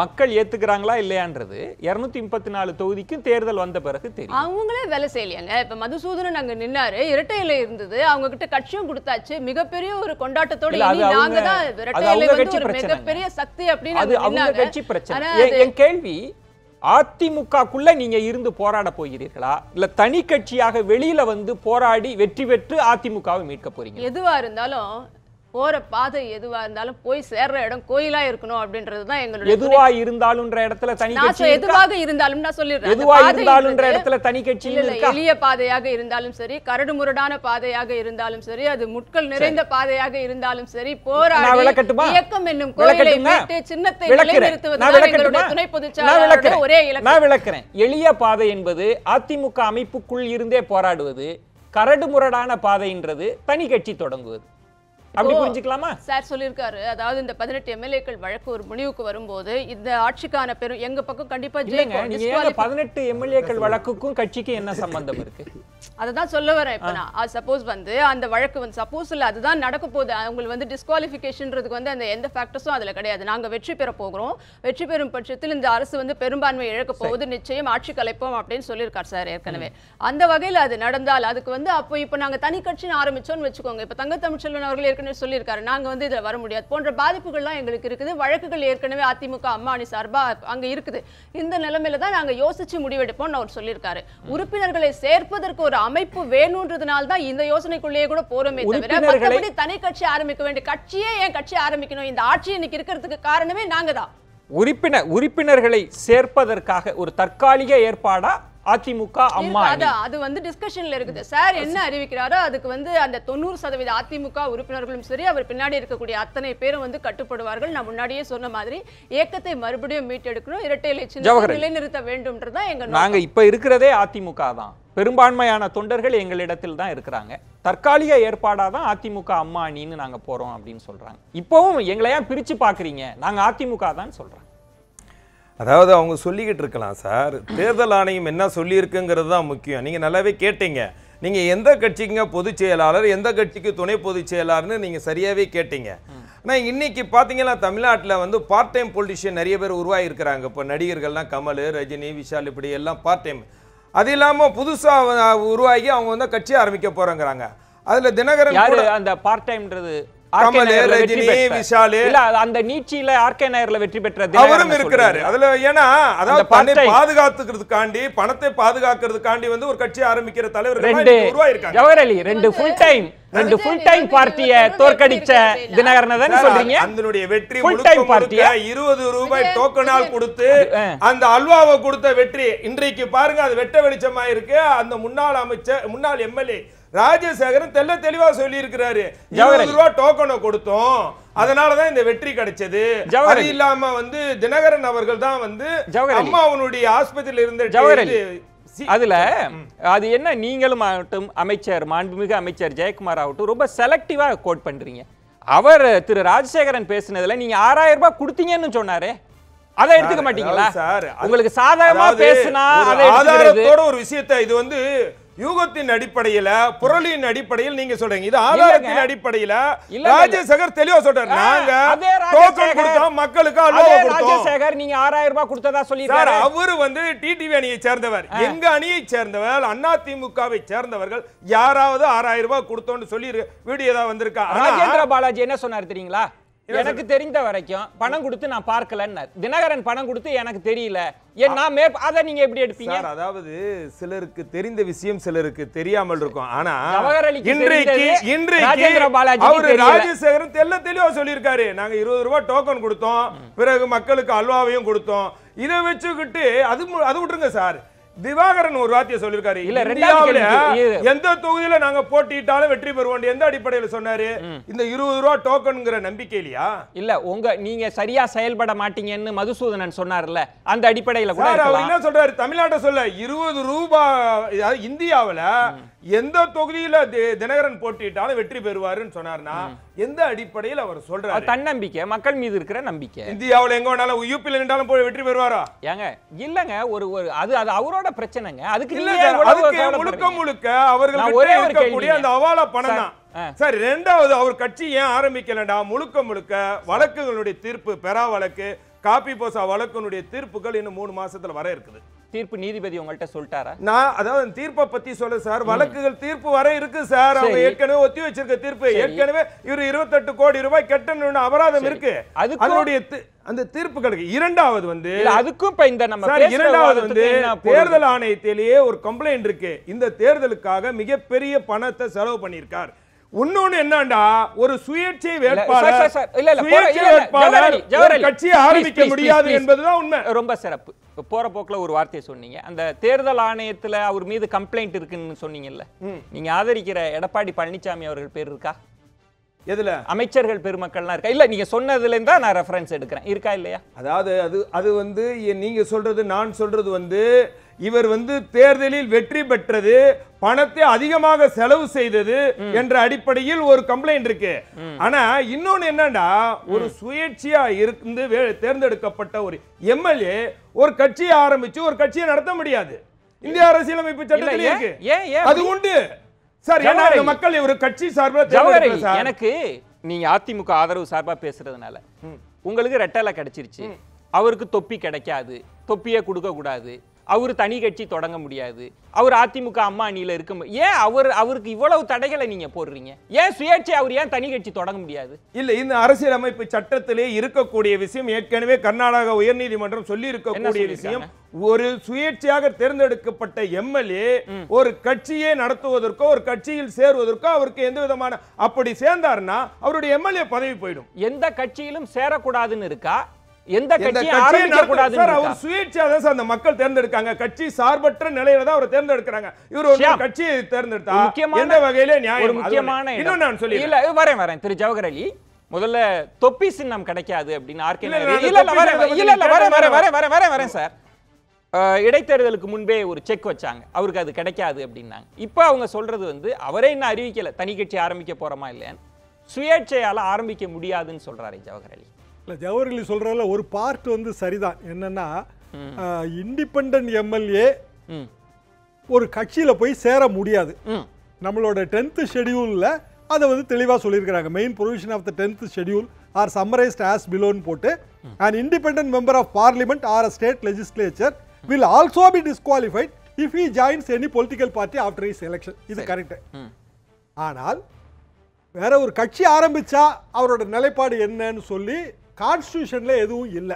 Speaker 1: மக்கள் ஏத்துக்கிறாங்களா இல்லையான்றது 234 தொகுதிக்கும் தேர்தல் வந்த பிறகு தெரியும்.
Speaker 4: அவங்களே வேலை செய்யலையாங்க. இப்ப மதுசூதனன் அங்க நின்னாரு, இரட்டை இலை இருந்தது, அவங்க கிட்ட கட்சியும் கொடுத்தாச்சு. மிகப்பெரிய ஒரு கொண்டாட்டத்தோட நாங்க தான் இரட்டை இலை வந்து ஒரு மிகப்பெரிய சக்தி அப்படின்னு
Speaker 1: கட்சி பிரச்சனை. என் கேள்வி, அதிமுகக்குள்ள நீங்க இருந்து போராட போகிறீர்களா இல்ல தனி கட்சியாக வெளியில வந்து போராடி வெற்றி பெற்று அதிமுகவை மீட்க போறீங்க?
Speaker 4: எதுவா இருந்தாலும் போற பாதை எதுவா இருந்தாலும் போய் சேர்ற இடம் கோயிலா இருக்கணும் அப்படின்றதுதான் எங்களுடைய.
Speaker 1: எதுவா இருந்தாலும்ன்ற இடத்துல தனி கட்சி,
Speaker 4: எதுவாக இருந்தாலும் நான் சொல்லிடுறேன்,
Speaker 1: எதுவா இருந்தாலும்ன்ற இடத்துல தனி கட்சி இருக்கா?
Speaker 4: எளிய பாதையாக இருந்தாலும் சரி, கரடுமுரடான பாதையாக இருந்தாலும் சரி, அது முட்கள் நிறைந்த பாதையாக இருந்தாலும் சரி, போராடி இயக்கம் என்னும் கோயிலை மீட்டு சின்னத்தை நிலைநிறுத்துவதுதான் எங்களுடைய துணை பொதுச் செயலாளருடைய ஒரே இலக்கு.
Speaker 1: நான் விளக்குறேன். எளிய பாதை என்பது அதிமுக அமைப்புக்குள் இருந்தே போராடுவது, கரடுமுரடான பாதைன்றது தனி கட்சி தொடங்குவது. அப்படி புரிஞ்சுக்கலாமா?
Speaker 4: சார் சொல்லிருக்காரு, அதாவது இந்த 18 எம்எல்ஏக்கள் வழக்கு ஒரு முடிவுக்கு வரும்போது இந்த ஆட்சிக்கான பெரும் எங்க பக்கம் கண்டிப்பா ஜெயிக்கும்.
Speaker 1: நீங்க 18 எம்எல்ஏக்கள் வழக்குக்கும் கட்சிக்கு என்ன சம்பந்தம் இருக்கு?
Speaker 4: அததான் சொல்ல வரேன். இப்ப நான் சப்போஸ் வந்து அந்த வழக்கு வந்து சப்போஸ் இல்ல அதுதான் நடக்க போகுது, அவங்க வந்து டிஸ்குவாலிஃபிகேஷன்றதுக்கு வந்து அந்த எந்த ஃபேக்டர்ஸும் அதுல கிடையாது. நாங்க வெற்றி பெற போகிறோம், வெற்றி பெறும் பட்சத்தில் இந்த அரசு வந்து பெரும்பான்மை இழக்க போகுது, நிச்சயம் ஆட்சி கலைப்போம் அப்படின்னு சொல்லியிருக்காரு சார் ஏற்கனவே. அந்த வகையில் அது நடந்தால் அதுக்கு வந்து அப்போ இப்போ நாங்க தனி கட்சின்னு ஆரம்பிச்சோம்னு வச்சுக்கோங்க. இப்ப தங்க தமிழ்ச்செல்வன் அவர்கள் ஏற்கனவே சொல்லியிருக்காரு, நாங்க வந்து இதுல வர முடியாது போன்ற பாதிப்புகள்லாம் எங்களுக்கு இருக்குது. வழக்குகள் ஏற்கனவே அதிமுக அம்மா அணி சார்பா அங்க இருக்குது. இந்த நிலைமையில தான் நாங்க யோசிச்சு முடிவெடுப்போம்னு அவர் சொல்லியிருக்காரு. உறுப்பினர்களை சேர்ப்பதற்கு ஒரு அமைப்பு வேணும்ன்றதுனால தான் இந்த யோசனைக்குள்ளேயே கூட போறோமே தவிர மற்றபடி தனி கட்சி ஆரம்பிக்க வேண்டிய கட்சியே ஏன் கட்சி ஆரம்பிக்கணும்? இந்த ஆட்சி இன்னைக்கு இருக்கிறதுக்கு காரணமே நாங்க தான்.
Speaker 1: உறுப்பினர்களை சேர்ப்பதற்காக ஒரு தற்காலிக ஏற்பாடா அதிமுக அம்மா
Speaker 4: அது வந்து டிஸ்கஷன்ல இருக்குது. சார் என்ன அறிவிக்கிறாரோ அதுக்கு வந்து அந்த 90% அதிமுக உறுப்பினர்களும் சரி, அவர் பின்னாடி இருக்கக்கூடிய அத்தனை பேரும் வந்து கட்டுப்படுவார்கள். நான் முன்னாடியே சொன்ன மாதிரி இயக்கத்தை மறுபடியும் மீட்டெடுக்கணும், இரட்டை இலை சின்னத்தை நிலைநிறுத்த வேண்டும்ன்றதான் எங்க.
Speaker 1: நாங்க இப்ப இருக்கிறதே அதிமுக தான், பெரும்பான்மையான தொண்டர்கள் எங்களிடத்தில் தான் இருக்கிறாங்க. தற்காலிக ஏற்பாடா தான் அதிமுக அம்மா அணின்னு நாங்க போறோம் அப்படின்னு சொல்றாங்க. இப்பவும் எங்களை ஏன் பிரிச்சு பாக்குறீங்க? நாங்க அதிமுக தான் சொல்றோம்.
Speaker 5: அதாவது அவங்க சொல்லிக்கிட்டு இருக்கலாம் சார், தேர்தல் ஆணையம் என்ன சொல்லியிருக்குங்கிறது தான் முக்கியம். நீங்கள் நல்லாவே கேட்டீங்க, நீங்கள் எந்த கட்சிக்குங்க பொதுச் செயலாளர், எந்த கட்சிக்கு துணை பொதுச் செயலாளர்னு நீங்கள் சரியாகவே கேட்டீங்க. ஆனால் இன்னைக்கு பார்த்தீங்கன்னா தமிழ்நாட்டில் வந்து பார்ட் டைம் பொலிட்டிஷியன் நிறைய பேர் உருவாகிருக்கிறாங்க. இப்போ நடிகர்கள்லாம் கமல், ரஜினி, விஷால் இப்படி எல்லாம் பார்ட் டைம். அது இல்லாமல் புதுசாக உருவாகி அவங்க வந்து கட்சி ஆரம்பிக்க போகிறோங்கிறாங்க. அதில் தினகரன்
Speaker 1: அந்த பார்ட் டைம்ன்றது
Speaker 5: கமல், ரஜினி, விஷால்
Speaker 1: அந்த நீட்சியில ஆர்கே நகர்ல வெற்றி பெற்ற
Speaker 5: அவரும் இருக்கிறாரு அதுல. ஏன்னா அதாவது பாதுகாத்துக்கிறதுக்காண்டி, பணத்தை பாதுகாக்கிறதுக்காண்டி வந்து ஒரு கட்சி ஆரம்பிக்கிற தலைவர்கள் உருவாயிருக்காங்க.
Speaker 1: ஜவஹர்லி ரெண்டு ஃபுல் டைம் பார்ட்டியை தோற்கடிச்ச தினகரன் தானே சொல்றீங்க?
Speaker 5: அதனுடைய வெற்றி முழுக்க 20 ரூபாய் டோக்கனால் கொடுத்து அந்த அல்வாவை கொடுத்த வெற்றி இன்றைக்கு பாருங்க, அது வெட்ட வெளிச்சமா இருக்கு. அந்த முன்னாள் எம்எல்ஏ ராஜசேகரன் தெளிவா சொல்லி இருக்கிறாரு, 20 ரூபாய் டோக்கனை கொடுத்தோம், அதனாலதான் இந்த வெற்றி கிடைச்சது. அது இல்லாம வந்து தினகரன் அவர்கள் தான் வந்து அம்மாவனுடைய ஆஸ்பத்திரியில் இருந்த
Speaker 1: அதுல அது என்ன, நீங்களும் ஆகட்டும் அமைச்சர் மாண்புமிகு அமைச்சர் ஜெயக்குமார் ஆகட்டும் ரொம்ப செலக்டிவா கோட் பண்றீங்க. அவர் திரு ராஜசேகரன் பேசினதுல நீங்க 6000 ரூபாய் கொடுத்தீங்கன்னு சொன்னாரே, அதை எடுத்துக்க மாட்டீங்களா? உங்களுக்கு சாதாரணமா பேசினா
Speaker 5: ஆதாரத்தோட ஒரு விஷயத்தை இது வந்து யூகத்தின் அடிப்படையில புரளியின் அடிப்படையில் நீங்க சொல்றீங்க. இது ஆதாரத்தின் அடிப்படையில ராஜசேகர் தெளிவா சொல்றாரு. நாங்க டோக்கன் கொடுத்தோம், மக்களுக்கு அல்வா கொடுத்தோம்.
Speaker 1: ராஜசேகர் நீங்க 6000 ரூபாய் கொடுத்ததா சொல்லிருக்காரு.
Speaker 5: அவரு வந்து டிடிவி அணியை சேர்ந்தவர். எங்க அணியை சேர்ந்தவர் அதிமுகவை சேர்ந்தவர்கள் யாராவது 6000 ரூபாய் கொடுத்தோம்னு சொல்லி வீடியோ ஏதாவது வந்திருக்கா?
Speaker 1: ராஜேந்திர பாலாஜி என்ன சொன்னாரு தெரியுங்களா? எனக்கு தெரிந்த வரைக்கும் பணம் கொடுத்து நான் பார்க்கலன்னார். தினகரன் பணம் கொடுத்து எனக்கு தெரியல. அத நீங்க எப்படி எடுப்பீங்க?
Speaker 5: அதாவது சிலருக்கு தெரிந்த விஷயம் சிலருக்கு தெரியாமல் இருக்கும். ஆனா
Speaker 1: இன்றைக்கு
Speaker 5: அவரு ராஜசேகரன் தெளிவா சொல்லியிருக்காரு. நாங்க 20 ரூபாய் டோக்கன் கொடுத்தோம், பிறகு மக்களுக்கு அல்வாவையும் கொடுத்தோம். இதை வச்சுக்கிட்டு அது விட்டுருங்க சார். திவாகரன் ஒரு வார்த்தையை சொல்லிருக்காரு.
Speaker 1: இல்ல,
Speaker 5: எந்த தொகுதியில நாங்க போட்டிட்டாலும் வெற்றி பெறுவோம் எந்த அடிப்படையில் சொன்னாரு? இந்த 20 ரூபாய் டோக்கன்ங்கிற நம்பிக்கை இல்லையா?
Speaker 1: இல்ல, நீங்க சரியா செயல்பட மாட்டீங்கன்னு மதுசூதனன் சொன்னார்ல, அந்த அடிப்படையில கூட
Speaker 5: அவர் என்ன சொல்றாரு? தமிழ்நாட்டை சொல்ல 20 ரூபாய் இந்தியாவுல எந்த தொகுதியில தினகரன் போட்டிட்டாலும் வெற்றி பெறுவாருன்னு சொன்னார்னா எந்த அடிப்படையில் அவர் சொல்றாரு?
Speaker 1: தன்னம்பிக்கை, மக்கள் மீது இருக்கிற நம்பிக்கை.
Speaker 5: இந்தியாவுல எங்க வேணாலும் யூபில நின்றாலும் போய் வெற்றி பெறுவாரா?
Speaker 1: ஏங்க இல்லங்க, ஒரு அது அவரோட பிரச்சனைங்க. அதுக்கு
Speaker 5: முழுக்க அவர்கள் ஒரே இருக்கக்கூடிய அந்த அவாலா பணம் தான். சரி, ரெண்டாவது அவர் கட்சி ஏன் ஆரம்பிக்கலடா? முழுக்க வழக்குகளுடைய தீர்ப்பு, பெறா வழக்கு, காப்பி போசா வழக்குனுடைய தீர்ப்புகள் இன்னும் 3 மாசத்துல வர இருக்குது.
Speaker 1: தீர்ப்பு நீதிபதி உங்கள்கிட்ட சொல்லிட்டாரா?
Speaker 5: நான் அதாவது தீர்ப்பை பத்தி சொல்ல சார். வழக்குகள் தீர்ப்பு வர இருக்கு சார். அவங்க ஏற்கனவே ஒத்தி வச்சிருக்க தீர்ப்பு. ஏற்கனவே இவர் 28 கோடி ரூபாய் கட்டணும் அபராதம் இருக்கு. அதனுடைய அந்த தீர்ப்புகளுக்கு இரண்டாவது வந்து
Speaker 1: அதுக்கும் இப்ப இந்த நம்ம
Speaker 5: இரண்டாவது வந்து தேர்தல் ஆணையத்திலேயே ஒரு கம்ப்ளைண்ட் இருக்கு. இந்த தேர்தலுக்காக மிகப்பெரிய பணத்தை செலவு பண்ணியிருக்கார். இன்னொன்னு என்னண்டா, ஒரு சுயேட்சை வேட்பாளர் கட்சியை ஆரம்பிக்க முடியாது என்பதுதான் உண்மை.
Speaker 1: ரொம்ப சிறப்பு. போற போக்குல ஒரு வார்த்தையை சொன்னீங்க. அந்த தேர்தல் ஆணையத்துல அவர் மீது கம்ப்ளைண்ட் இருக்குன்னு சொன்னீங்கல்ல, நீங்க ஆதரிக்கிற எடப்பாடி பழனிசாமி அவர்கள் பேர் இருக்கா?
Speaker 5: எதுல?
Speaker 1: அமைச்சர்கள் பெருமக்கள்லாம் இருக்கா? இல்ல, நீங்க சொன்னதுல இருந்தா நான் ரெஃபரன்ஸ் எடுக்கிறேன். இருக்கா இல்லையா?
Speaker 5: அதாவது அது வந்து நீங்க சொல்றது நான் சொல்றது வந்து இவர் வந்து தேர்தலில் வெற்றி பெற்றது, பணத்தை அதிகமாக செலவு செய்தது என்ற அடிப்படையில் ஒரு கம்ப்ளைண்ட் இருக்கு. ஆனா இன்னொன்னு என்னன்னா, ஒரு சுயேட்சையா இருந்து தேர்ந்தெடுக்கப்பட்ட ஒரு எம்எல்ஏ ஒரு கட்சியை ஆரம்பிச்சு ஒரு கட்சியை நடத்த முடியாது. இந்திய அரசியலமைப்பு சட்டத்தில் இருக்கு, அது உண்டு சார். ஏன்னா மக்கள் ஒரு கட்சி சார்பா
Speaker 1: எனக்கு நீங்க அதிமுக ஆதரவு சார்பா பேசுறதுனால உங்களுக்கு ரெட்டலை கிடைச்சிருச்சு, அவருக்கு தொப்பி கிடைக்காது, தொப்பியை கொடுக்க கூடாது, அவர் தனி கட்சி தொடங்க முடியாது, அவர் அதிமுக அம்மா அணியில இருக்க, ஏன் அவருக்கு இவ்வளவு தடைகளை நீங்க போடுறீங்க? ஏன் சுயேட்சை அவர் ஏன் தனி கட்சி தொடங்க முடியாது?
Speaker 5: இல்ல, இந்த அரசியலமைப்பு சட்டத்திலே இருக்கக்கூடிய விஷயம் ஏற்கனவே கர்நாடக உயர்நீதிமன்றம் சொல்லி இருக்கக்கூடிய விஷயம், ஒரு சுயேட்சையாக தேர்ந்தெடுக்கப்பட்ட எம்எல்ஏ ஒரு கட்சியை நடத்துவதற்கோ ஒரு கட்சியில் சேருவதற்கோ அவருக்கு எந்த விதமான, அப்படி சேர்ந்தாருன்னா அவருடைய எம்எல்ஏ பதவி போயிடும்.
Speaker 1: எந்த கட்சியிலும் சேரக்கூடாதுன்னு இருக்கா? எந்த கட்சியும் ஆரம்பிக்க கூடாது சார்?
Speaker 5: அவர் சுயேட்சையா தான் சார் அந்த மக்கள் தேர்ந்தெடுக்காங்க. கட்சி சார்பற்ற நிலையில தான் அவர் தேர்ந்தெடுக்கறாங்க. இவர் ஒரு கட்சியை தேர்ந்தெடுத்தா எந்த வகையில நியாயம்?
Speaker 1: ஒரு முக்கியமான
Speaker 5: இன்னும் நான் சொல்லி
Speaker 1: இல்ல வரேன் திரு ஜவஹர் அலி, முதல்ல தொப்பி சின்னம் கிடைக்காது அப்படின்னு ஆர்கே வரேன் சார். இடைத்தேர்தலுக்கு முன்பே ஒரு செக் வச்சாங்க, அவருக்கு அது கிடைக்காது அப்படின்னாங்க. இப்போ அவங்க சொல்றது வந்து அவரே இன்னும் அறிவிக்கல தனி கட்சி ஆரம்பிக்க போறோமா இல்லையான்னு, சுயேட்சையால ஆரம்பிக்க முடியாதுன்னு சொல்றாரு ஜவஹர் அலி.
Speaker 6: இல்லை, ஜவஹர் அலி சொல்கிறதுல ஒரு பார்ட் வந்து சரிதான். என்னன்னா, இண்டிபெண்டன்ட் எம்எல்ஏ ஒரு கட்சியில் போய் சேர முடியாது. நம்மளோட 10th ஷெடியூலில் அதை வந்து தெளிவாக சொல்லியிருக்கிறாங்க. Main provision of the 10th schedule are summarised as பிலோன்னு போட்டு, an independent member of parliament or a state legislature will also be disqualified if he joins any political party after his election. இது correct. ஆனால் வேற ஒரு கட்சி ஆரம்பிச்சா அவரோட நிலைப்பாடு என்னன்னு சொல்லி கான்ஸ்டிடியூஷன்ல எதுவும் இல்லை.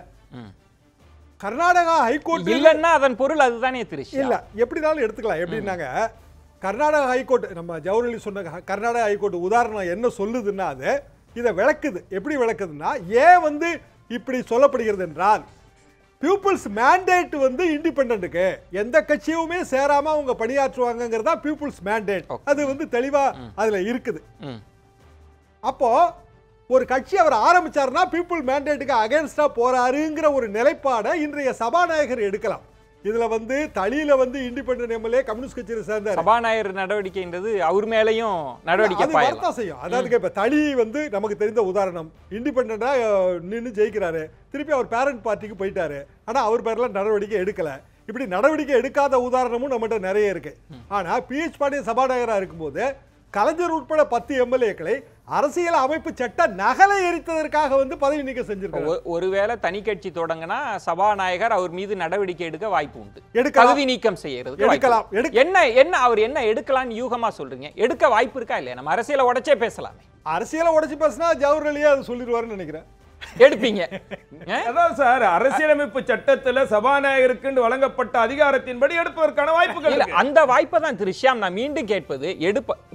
Speaker 6: கர்நாடகா ஹைகோர்ட்
Speaker 1: இல்லைன்னா அதன் பொருள் அதுதானே திருஷ்யா.
Speaker 6: இல்ல, எப்படினாலும் எடுத்துக்கலாம். எப்படின்னாங்க, கர்நாடகா ஹைகோர்ட், நம்ம ஜவஹர் அலி சொன்ன கர்நாடகா ஹைகோர்ட் உதாரணம் என்ன சொல்லுதுன்னா, அது இதை விளக்குது. எப்படி விளக்குதுன்னா, ஏன் வந்து இப்படி சொல்லப்படுகிறது என்றால், பீப்புள்ஸ் மேண்டேட் வந்து இண்டிபெண்டன்ட்டுக்கு எந்த கட்சியுமே சேராம அவங்க பணியாற்றுவாங்கிறதா பீப்புள்ஸ் மேண்டேட். அது வந்து தெளிவா அதுல இருக்குது. அப்போ ஒரு கட்சி அவர் ஆரம்பிச்சாருன்னா பீப்புள் மேண்டேட்டுக்கு அகைன்ஸ்டா போறாருங்கிற ஒரு நிலைப்பாடை இன்றைய சபாநாயகர் எடுக்கலாம். இதுல வந்து தளியில வந்து இண்டிபெண்டன்ட் எம்எல்ஏ கம்யூனிஸ்ட் கட்சியை சேர்ந்த
Speaker 1: சபாநாயகர் நடவடிக்கைன்றது அவர் மேலேயும் நடவடிக்கை
Speaker 6: வரத்தான் செய்யும். அதாவது இப்ப தளி வந்து நமக்கு தெரிந்த உதாரணம், இண்டிபெண்டா நின்று ஜெயிக்கிறாரு, திருப்பி அவர் பேரண்ட் பார்ட்டிக்கு போயிட்டாரு, ஆனா அவர் பேர்ல நடவடிக்கை எடுக்கல. இப்படி நடவடிக்கை எடுக்காத உதாரணமும் நம்மகிட்ட நிறைய இருக்கு. ஆனா பிஎச் பாண்டியன் சபாநாயகராக இருக்கும்போது கலைஞர் உட்பட 10 எம்எல்ஏக்களை அரசியல் அமைப்பு சட்ட நகலை எரித்ததற்காக வந்து பதவி நீக்கம் செஞ்சிருக்காங்க.
Speaker 1: ஒருவேளை தனி கட்சி தொடங்கினா சபாநாயகர் அவர் மீது நடவடிக்கை எடுக்க வாய்ப்பு உண்டு,
Speaker 6: எடுக்கலாம்.
Speaker 1: பதவி நீக்கம் செய்யறது
Speaker 6: எடுக்கலாம்.
Speaker 1: என்ன அவர் என்ன எடுக்கலாம்னு யூகமா சொல்றீங்க? எடுக்க வாய்ப்பு இருக்கா இல்லையா? நம்ம அரசியலை உடைச்சே பேசலாமே.
Speaker 6: அரசியலை உடைச்சு பேசினா ஜவஹர் அலியா அதை சொல்லிடுவாருன்னு நினைக்கிறேன்.
Speaker 1: எடுப்பீங்க.
Speaker 5: அதான் சார், அரசியலமைப்பு சட்டத்துல சபாநாயகருக்கு வழங்கப்பட்ட அதிகாரத்தின்படி எடுப்பதற்கான வாய்ப்புகள்
Speaker 1: இல்ல,
Speaker 5: இருக்கு.
Speaker 1: அந்த வாய்ப்பை தான் திரு ஷியாம் நான் மீண்டும் கேட்பது.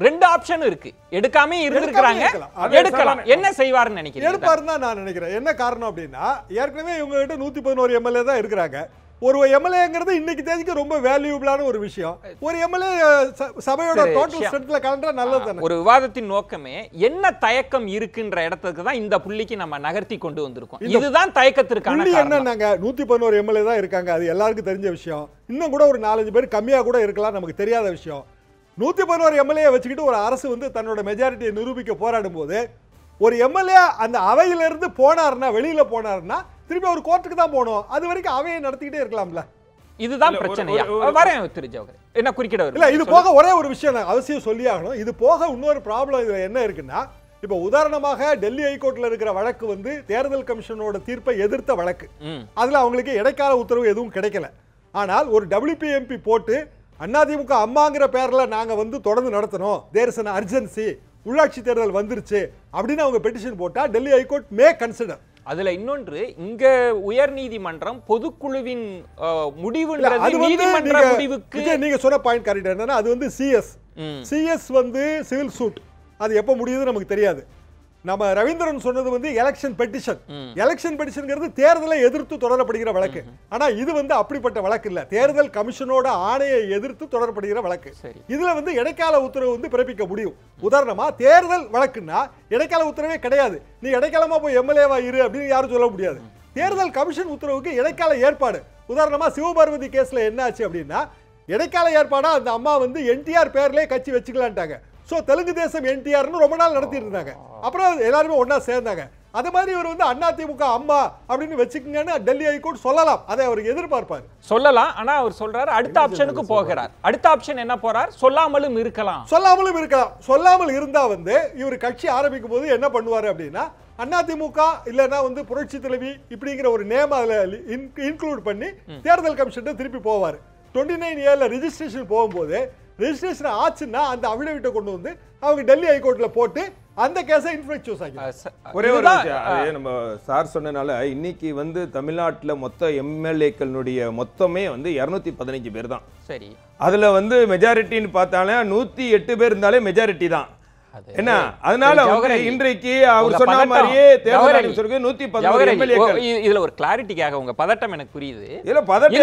Speaker 1: ரெண்டு ஆப்ஷன் இருக்கு. எடுக்காம இருந்திருக்காங்க, எடுக்கலாம். என்ன செய்வாருன்னு நினைக்கிறீங்க?
Speaker 6: எடுப்பாருன்னு தான் நான் நினைக்கிறேன். என்ன காரணம் அப்படின்னா, ஏற்கனவே இவங்க கிட்ட 111 எம்எல்ஏ தான் இருக்கிறாங்க. ஒரு எம்எல்ஏங்கிறது இன்னைக்கு தேதிக்கு ரொம்ப வேல்யூபிளான ஒரு விஷயம். ஒரு எம்எல்ஏ சபையோட டோட்டல் ஸ்ட்ரென்த்ல கலண்டா நல்லது தானே.
Speaker 1: ஒரு விவாதத்தின் நோக்கமே என்ன தயக்கம் இருக்குன்ற இடத்துக்கு தான் இந்த புள்ளிக்கு நம்ம நகர்த்தி கொண்டு வந்திருக்கோம். இதுதான் தயக்கத்திற்கான
Speaker 6: புள்ளி. என்னன்னாங்க 111 எம்எல்ஏ தான் இருக்காங்க, அது எல்லாருக்கும் தெரிஞ்ச விஷயம். இன்னும் கூட ஒரு 4-5 பேர் கம்மியா கூட இருக்கலாம், நமக்கு தெரியாத விஷயம். 111 எம்எல்ஏ வச்சுக்கிட்டு ஒரு அரசு வந்து தன்னோட மெஜாரிட்டியை நிரூபிக்க போராடும் போது ஒரு எம்எல்ஏ அந்த அவையிலிருந்து போனாருன்னா, வெளியில போனாருன்னா திருப்பி ஒரு கோர்ட்டுக்கு தான் போகணும். அது வரைக்கும் அவையை நடத்திக்கிட்டே இருக்கலாம்ல.
Speaker 1: இதுதான் பிரச்சனையா? வரேன் திரு ஜவஹர், என்ன குறுக்கிட
Speaker 6: இல்ல, இது போக ஒரே ஒரு விஷயம் அவசியம் சொல்லி ஆகணும். இது போக இன்னொரு ப்ராப்ளம் இதுல என்ன இருக்குன்னா, இப்ப உதாரணமாக டெல்லி ஹைகோர்ட்ல இருக்கிற வழக்கு வந்து தேர்தல் கமிஷனோட தீர்ப்பை எதிர்த்த வழக்கு. அதுல அவங்களுக்கு இடைக்கால உத்தரவு எதுவும் கிடைக்கல. ஆனால் ஒரு WPMP போட்டு அதிமுக அம்மாங்கிற பேர்ல நாங்க வந்து தொடர்ந்து நடத்தணும், தேர் இஸ் an urgency, உள்ளாட்சி தேர்தல் வந்துருச்சு அப்படின்னு அவங்க பெட்டிஷன் போட்டா டெல்லி ஹைகோர்ட் மே கன்சிடர்.
Speaker 1: அதுல இன்னொன்று, இங்க உயர் நீதிமன்றம் பொதுக்குழுவின் முடிவுன்றது நீதிமன்ற முடிவுக்கு.
Speaker 6: நீங்க சொன்ன பாயிண்ட் கரெக்ட். என்னன்னா அது வந்து சிஎஸ் வந்து சிவில் சூட், அது எப்ப முடியுது நமக்கு தெரியாது. நம்ம ரவீந்திரன் சொன்னது வந்து எலெக்ஷன் பெட்டிஷன். எலெக்ஷன் பெட்டிஷன்ங்கிறது தேர்தலை எதிர்த்து தொடரப்படுகிற வழக்கு. ஆனா இது வந்து அப்படிப்பட்ட வழக்கு இல்ல, தேர்தல் கமிஷனோட ஆணையை எதிர்த்து தொடரப்படுகிற வழக்கு. இதுல வந்து இடைக்கால உத்தரவு வந்து பிறப்பிக்க முடியும். உதாரணமா தேர்தல் வழக்குன்னா இடைக்கால உத்தரவே கிடையாது. நீ இடைக்காலமா போய் எம்எல்ஏவா இரு அப்படின்னு யாரும் சொல்ல முடியாது. தேர்தல் கமிஷன் உத்தரவுக்கு இடைக்கால ஏற்பாடு. உதாரணமா சிவபார்வதி கேஸ்ல என்ன ஆச்சு அப்படின்னா, இடைக்கால ஏற்பாடா அந்த அம்மா வந்து என்டிஆர் பேர்லயே கட்சி வச்சுக்கலான்ட்டாங்க. சோ தெலுங்கு தேசம் என்டிஆர்னு ரொம்ப நாள் நடத்திட்டு இருந்தாங்க. அப்புறம் எல்லாருமே ஒன்னா சேர்ந்தாங்க. அதே மாதிரி இவர் வந்து அதிமுக அம்மா அப்படின்னு வச்சுக்கங்கன்னு டெல்லி ஹைகோர்ட் சொல்லலாம். அதை அவருக்கு எதிர்பார்ப்பாரு,
Speaker 1: சொல்லலாம். ஆனா அவர் சொல்றாரு அடுத்த ஆப்ஷனுக்கு போகிறார். அடுத்த ஆப்ஷன் என்ன போறார்? சொல்லாமலும் இருக்கலாம்.
Speaker 6: சொல்லாமல் இருந்தா வந்து இவர் கட்சி ஆரம்பிக்கும் போது என்ன பண்ணுவாரு அப்படின்னா, அதிமுக இல்லைன்னா வந்து புரட்சி தலைவி இப்படிங்கிற ஒரு நேம் அதுல இன்க்ளூட் பண்ணி தேர்தல் கமிஷன் திருப்பி போவார். 29A ரெஜிஸ்ட்ரேஷன் போகும்போது ரெஜிஸ்ட்ரேஷன் ஆச்சுன்னா அந்த அபிடவிட்டை கொண்டு வந்து அவங்க டெல்லி ஹைகோர்ட்ல போட்டு அந்த கேஸை இன்ஃப்ளெக்சுவஸ் ஆகி.
Speaker 5: ஒரே ஒரு விஷயம், நம்ம சார் சொன்னனால இன்னைக்கு வந்து தமிழ்நாட்டில் மொத்த எம்எல்ஏக்களுடைய மொத்தமே வந்து 215 பேர் தான்.
Speaker 1: சரி, அதுல
Speaker 5: வந்து மெஜாரிட்டின்னு பார்த்தாலே 108 பேர் இருந்தாலே மெஜாரிட்டி தான். என்ன அதனால இன்றைக்கு அவர் சொன்ன மாதிரியே தேர்தல் ஆணையத்திற்கு 111 எம்எல்ஏக்கள்.
Speaker 1: இதுல ஒரு கிளாரிட்டிக்காக உங்க பதட்டம் எனக்கு புரியுது.
Speaker 5: இல்ல பதட்டம்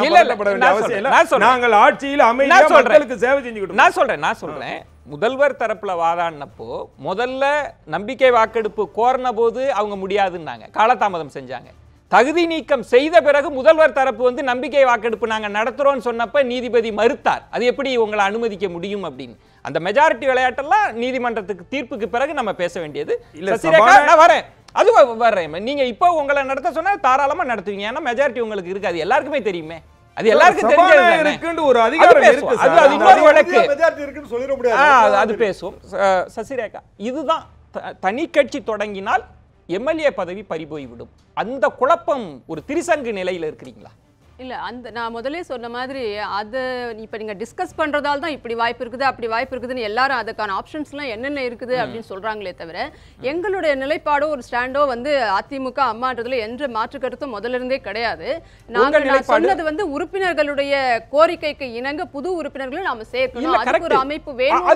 Speaker 5: இல்ல, நாங்கள் ஆட்சியில் அமைதியா மக்களுக்கு சேவை செஞ்சுக்கிட்டோம்.
Speaker 1: நான் சொல்றேன் முதல்வர் தரப்புல வாதாடினப்போ முதல்ல நம்பிக்கை வாக்கெடுப்பு கோரின போது அவங்க முடியாதுன்னாங்க, காலதாமதம் செஞ்சாங்க. தகுதி நீக்கம் செய்த பிறகு முதல்வர் தரப்பு வந்து நம்பிக்கை வாக்கெடுப்பு நாங்க நடத்துறோம்னு சொன்னப்ப நீதிபதி மறுத்தார். அது எப்படி உங்களை அனுமதிக்க முடியும் அப்படின்னு. அந்த மெஜாரிட்டி விளையாட்டெல்லாம் நீதிமன்றத்துக்கு தீர்ப்புக்கு பிறகு நம்ம பேச வேண்டியது. நான் வரேன், அது வர்றேன். நீங்க இப்போ உங்களை நடத்த சொன்னா தாராளமா நடத்துவீங்க, ஏன்னா மெஜாரிட்டி உங்களுக்கு இருக்கு, அது எல்லாருக்குமே தெரியுமே. அது எல்லாருக்கும் தெரிஞ்சது ஒரு அதிகாரம் இருக்கு, அது இன்னொரு வழக்கு, மெஜாரிட்டி இருக்குன்னு சொல்லிட முடியாது, அது பேசுவோம். சசிரேகா, இதுதான் தனி கட்சி தொடங்கினால் எம்எல்ஏ பதவி பறிபோய்விடும், அந்த குழப்பம் ஒரு திரிசங்கு நிலையில இருக்கிறீங்களா?
Speaker 4: இல்ல, அந்த நான் முதலே சொன்ன மாதிரி அது இப்ப நீங்க டிஸ்கஸ் பண்றதால தான் இப்படி வாய்ப்பு இருக்குது அப்படி வாய்ப்பு இருக்குதுன்னு எல்லாரும் அதுக்கான ஆப்ஷன்ஸ்லாம் என்னென்ன இருக்குது அப்படின்னு சொல்றாங்களே தவிர எங்களுடைய நிலைப்பாடோ ஒரு ஸ்டாண்டோ வந்து அதிமுக அம்மான்றதுல எந்த மாற்று கருத்தும் முதல்ல இருந்தே கிடையாது. நான் சொன்னது வந்து உறுப்பினர்களுடைய கோரிக்கைக்கு இணங்க புது உறுப்பினர்களை நாம சேர்க்கணும், அதுக்கு ஒரு அமைப்பு வேணும்.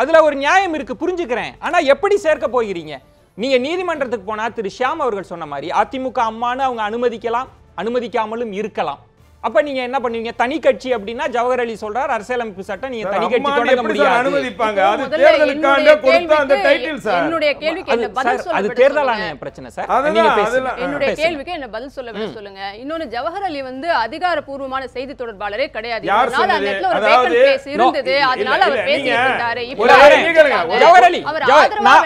Speaker 1: அதுல ஒரு நியாயம் இருக்கு, புரிஞ்சுக்கிறேன். ஆனா எப்படி சேர்க்க போகிறீங்க? நீங்க நீதிமன்றத்துக்கு போனா திரு ஷியாம் அவர்கள் சொன்ன மாதிரி அதிமுக அம்மான்னு அவங்க அனுமதிக்கலாம், அனுமதிக்காமலும் இருக்கலாம். அப்ப நீங்க என்ன பண்ணுவீங்க? தனி கட்சி அப்படின்னா ஜவஹர் அலி சொல்றார் அரசியலமைப்பு சட்டம் நீங்க தனி கட்சி தொடங்க முடியாது,
Speaker 5: அனுமதிப்பாங்க. அது தேர்தலுக்காக கொடுத்த அந்த டைட்டில் சார்.
Speaker 4: என்னுடைய கேள்விக்கு என்ன பதில் சொல்ல?
Speaker 1: அது தேர்தல் ஆணைய பிரச்சனை சார். நீங்க பேசுங்க.
Speaker 4: என்னுடைய கேள்விக்கு என்ன பதில் சொல்லுங்க. இன்னொன்னு, ஜவஹர் அலி வந்து அதிகாரப்பூர்வமான செய்தி தொடர்பாளரே கிடையாது. அதனால நெட்ல ஒரு வேக்கன்ட் பிளேஸ் இருந்தது, அதனால அவர் பேசிட்டு இருந்தாரு.
Speaker 1: ஜவஹர் அலி,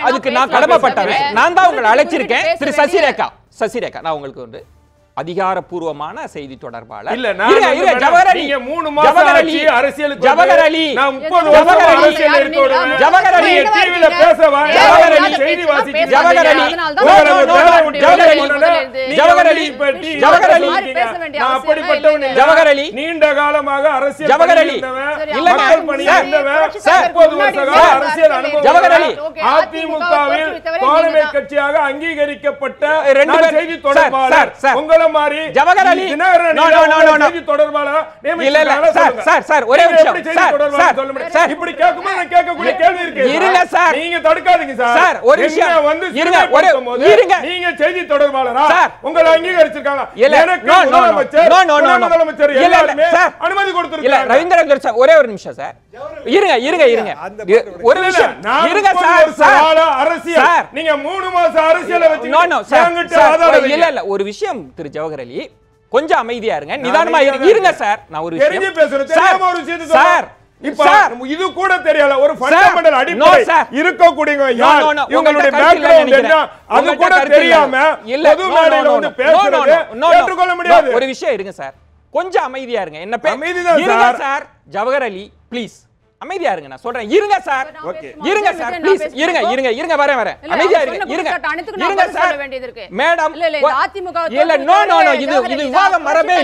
Speaker 1: அதுக்கு நான் கடமைப்பட்டவன், நான் தான் உங்களை அழைச்சிருக்கேன். திரு சசிரேகா, சசிரேகா, நான் உங்களுக்கு வந்து அதிகாரப்பூர்வமான செய்தி தொடர்பாளர்
Speaker 5: இல்ல, நான் வந்து
Speaker 1: ஜவஹர் அலி,
Speaker 5: நீங்க 3 மாசம்
Speaker 1: ஜவஹர் அலி,
Speaker 5: ஆட்சி அரசியலுக்கு
Speaker 1: ஜவஹர் அலி,
Speaker 5: நான் 30 வருஷம்
Speaker 1: ஜவஹர் அலி,
Speaker 5: அரசியல்ல இருக்க ஒரு
Speaker 1: ஜவஹர் அலி,
Speaker 5: நீங்க டிவில பேச வாங்க,
Speaker 1: ஜவஹர் அலி,
Speaker 5: செய்தி வாசிக்க
Speaker 1: ஜவஹர் அலி, ஜவஹர் அலி, ஜவஹர் அலி, ஜவஹர் அலி,
Speaker 5: நான் அப்படிப்பட்டவன் இல்ல.
Speaker 1: ஜவஹர் அலி,
Speaker 5: நீண்ட காலமாக அரசியல்
Speaker 1: ஜவஹர் அலி,
Speaker 5: இல்ல மக்கள் பணியில் இருந்தவன், 30 வருஷ கால அரசியல் அனுபவம்.
Speaker 1: ஜவஹர் அலி,
Speaker 5: அதிமுகவில் தோழமை கட்சியாக அங்கீகரிக்கப்பட்ட
Speaker 1: ரெண்டு
Speaker 5: நான்
Speaker 1: பேர்
Speaker 5: செய்தி தொடர்பாளர். உங்கள மாதிரி
Speaker 1: ஜவஹர் அலி,
Speaker 5: தினகரன் செய்தி தொடர்பாளர்
Speaker 1: சார் ஒரே நிமிஷம் சார்,
Speaker 5: இப்படி கேட்கும்போது நான் கேட்கக்கூடிய கேள்வி இருக்கு.
Speaker 1: இருங்க சார்,
Speaker 5: நீங்க தடுக்காதீங்க சார்.
Speaker 1: ஒரு விஷயம்
Speaker 5: வந்து
Speaker 1: இருங்க, இருங்க,
Speaker 5: நீங்க செய்தி தொடர்பாளரா
Speaker 1: சார்,
Speaker 5: உங்களை அங்கீகரிச்சிருக்காங்க. எனக்கு முதலமைச்சர் எல்லாருமே அனுமதி கொடுத்திருக்காங்க.
Speaker 1: ரவீந்திரன் சார் ஒரே ஒரு நிமிஷம் சார், இருங்க ஒரு நிமிஷம் இருங்க சார்.
Speaker 5: அரசியல் நீங்க 3 மாசம் அரசியலை வச்சு
Speaker 1: இல்ல ஒரு விஷயம் திரு ஜவஹர் அலி, கொஞ்சம் அமைதியா இருங்க, நிதானமா இருங்க சார். நான் ஒரு
Speaker 5: தெரிஞ்சு பேசுறேன், தெரியாம ஒரு விஷயத்தை
Speaker 1: சார்,
Speaker 5: இப்ப இது கூட தெரியல, ஒரு ஃபண்டமெண்டல் அடிப்படை இருக்கக்கூடியவங்க யார், இவங்களுடைய பேக்ரவுண்ட் என்ன, அது கூட தெரியாம பொது மேடையில வந்து பேசுறது ஏற்றுக்கொள்ள முடியாது.
Speaker 1: ஒரு விஷயம் இருங்க சார், கொஞ்சம் அமைதியா இருங்க. என்ன
Speaker 5: அமைதிதான்
Speaker 1: இருங்க சார். ஜவஹர் அலி ப்ளீஸ் அமைதியா இருங்க, நான் சொல்றேன். இருங்க சார், இருங்க சார் ப்ளீஸ், இருங்க வரேன். அமைதியா இருங்க சார். மேடம் இல்ல, நோ இது விவாதம் மரபே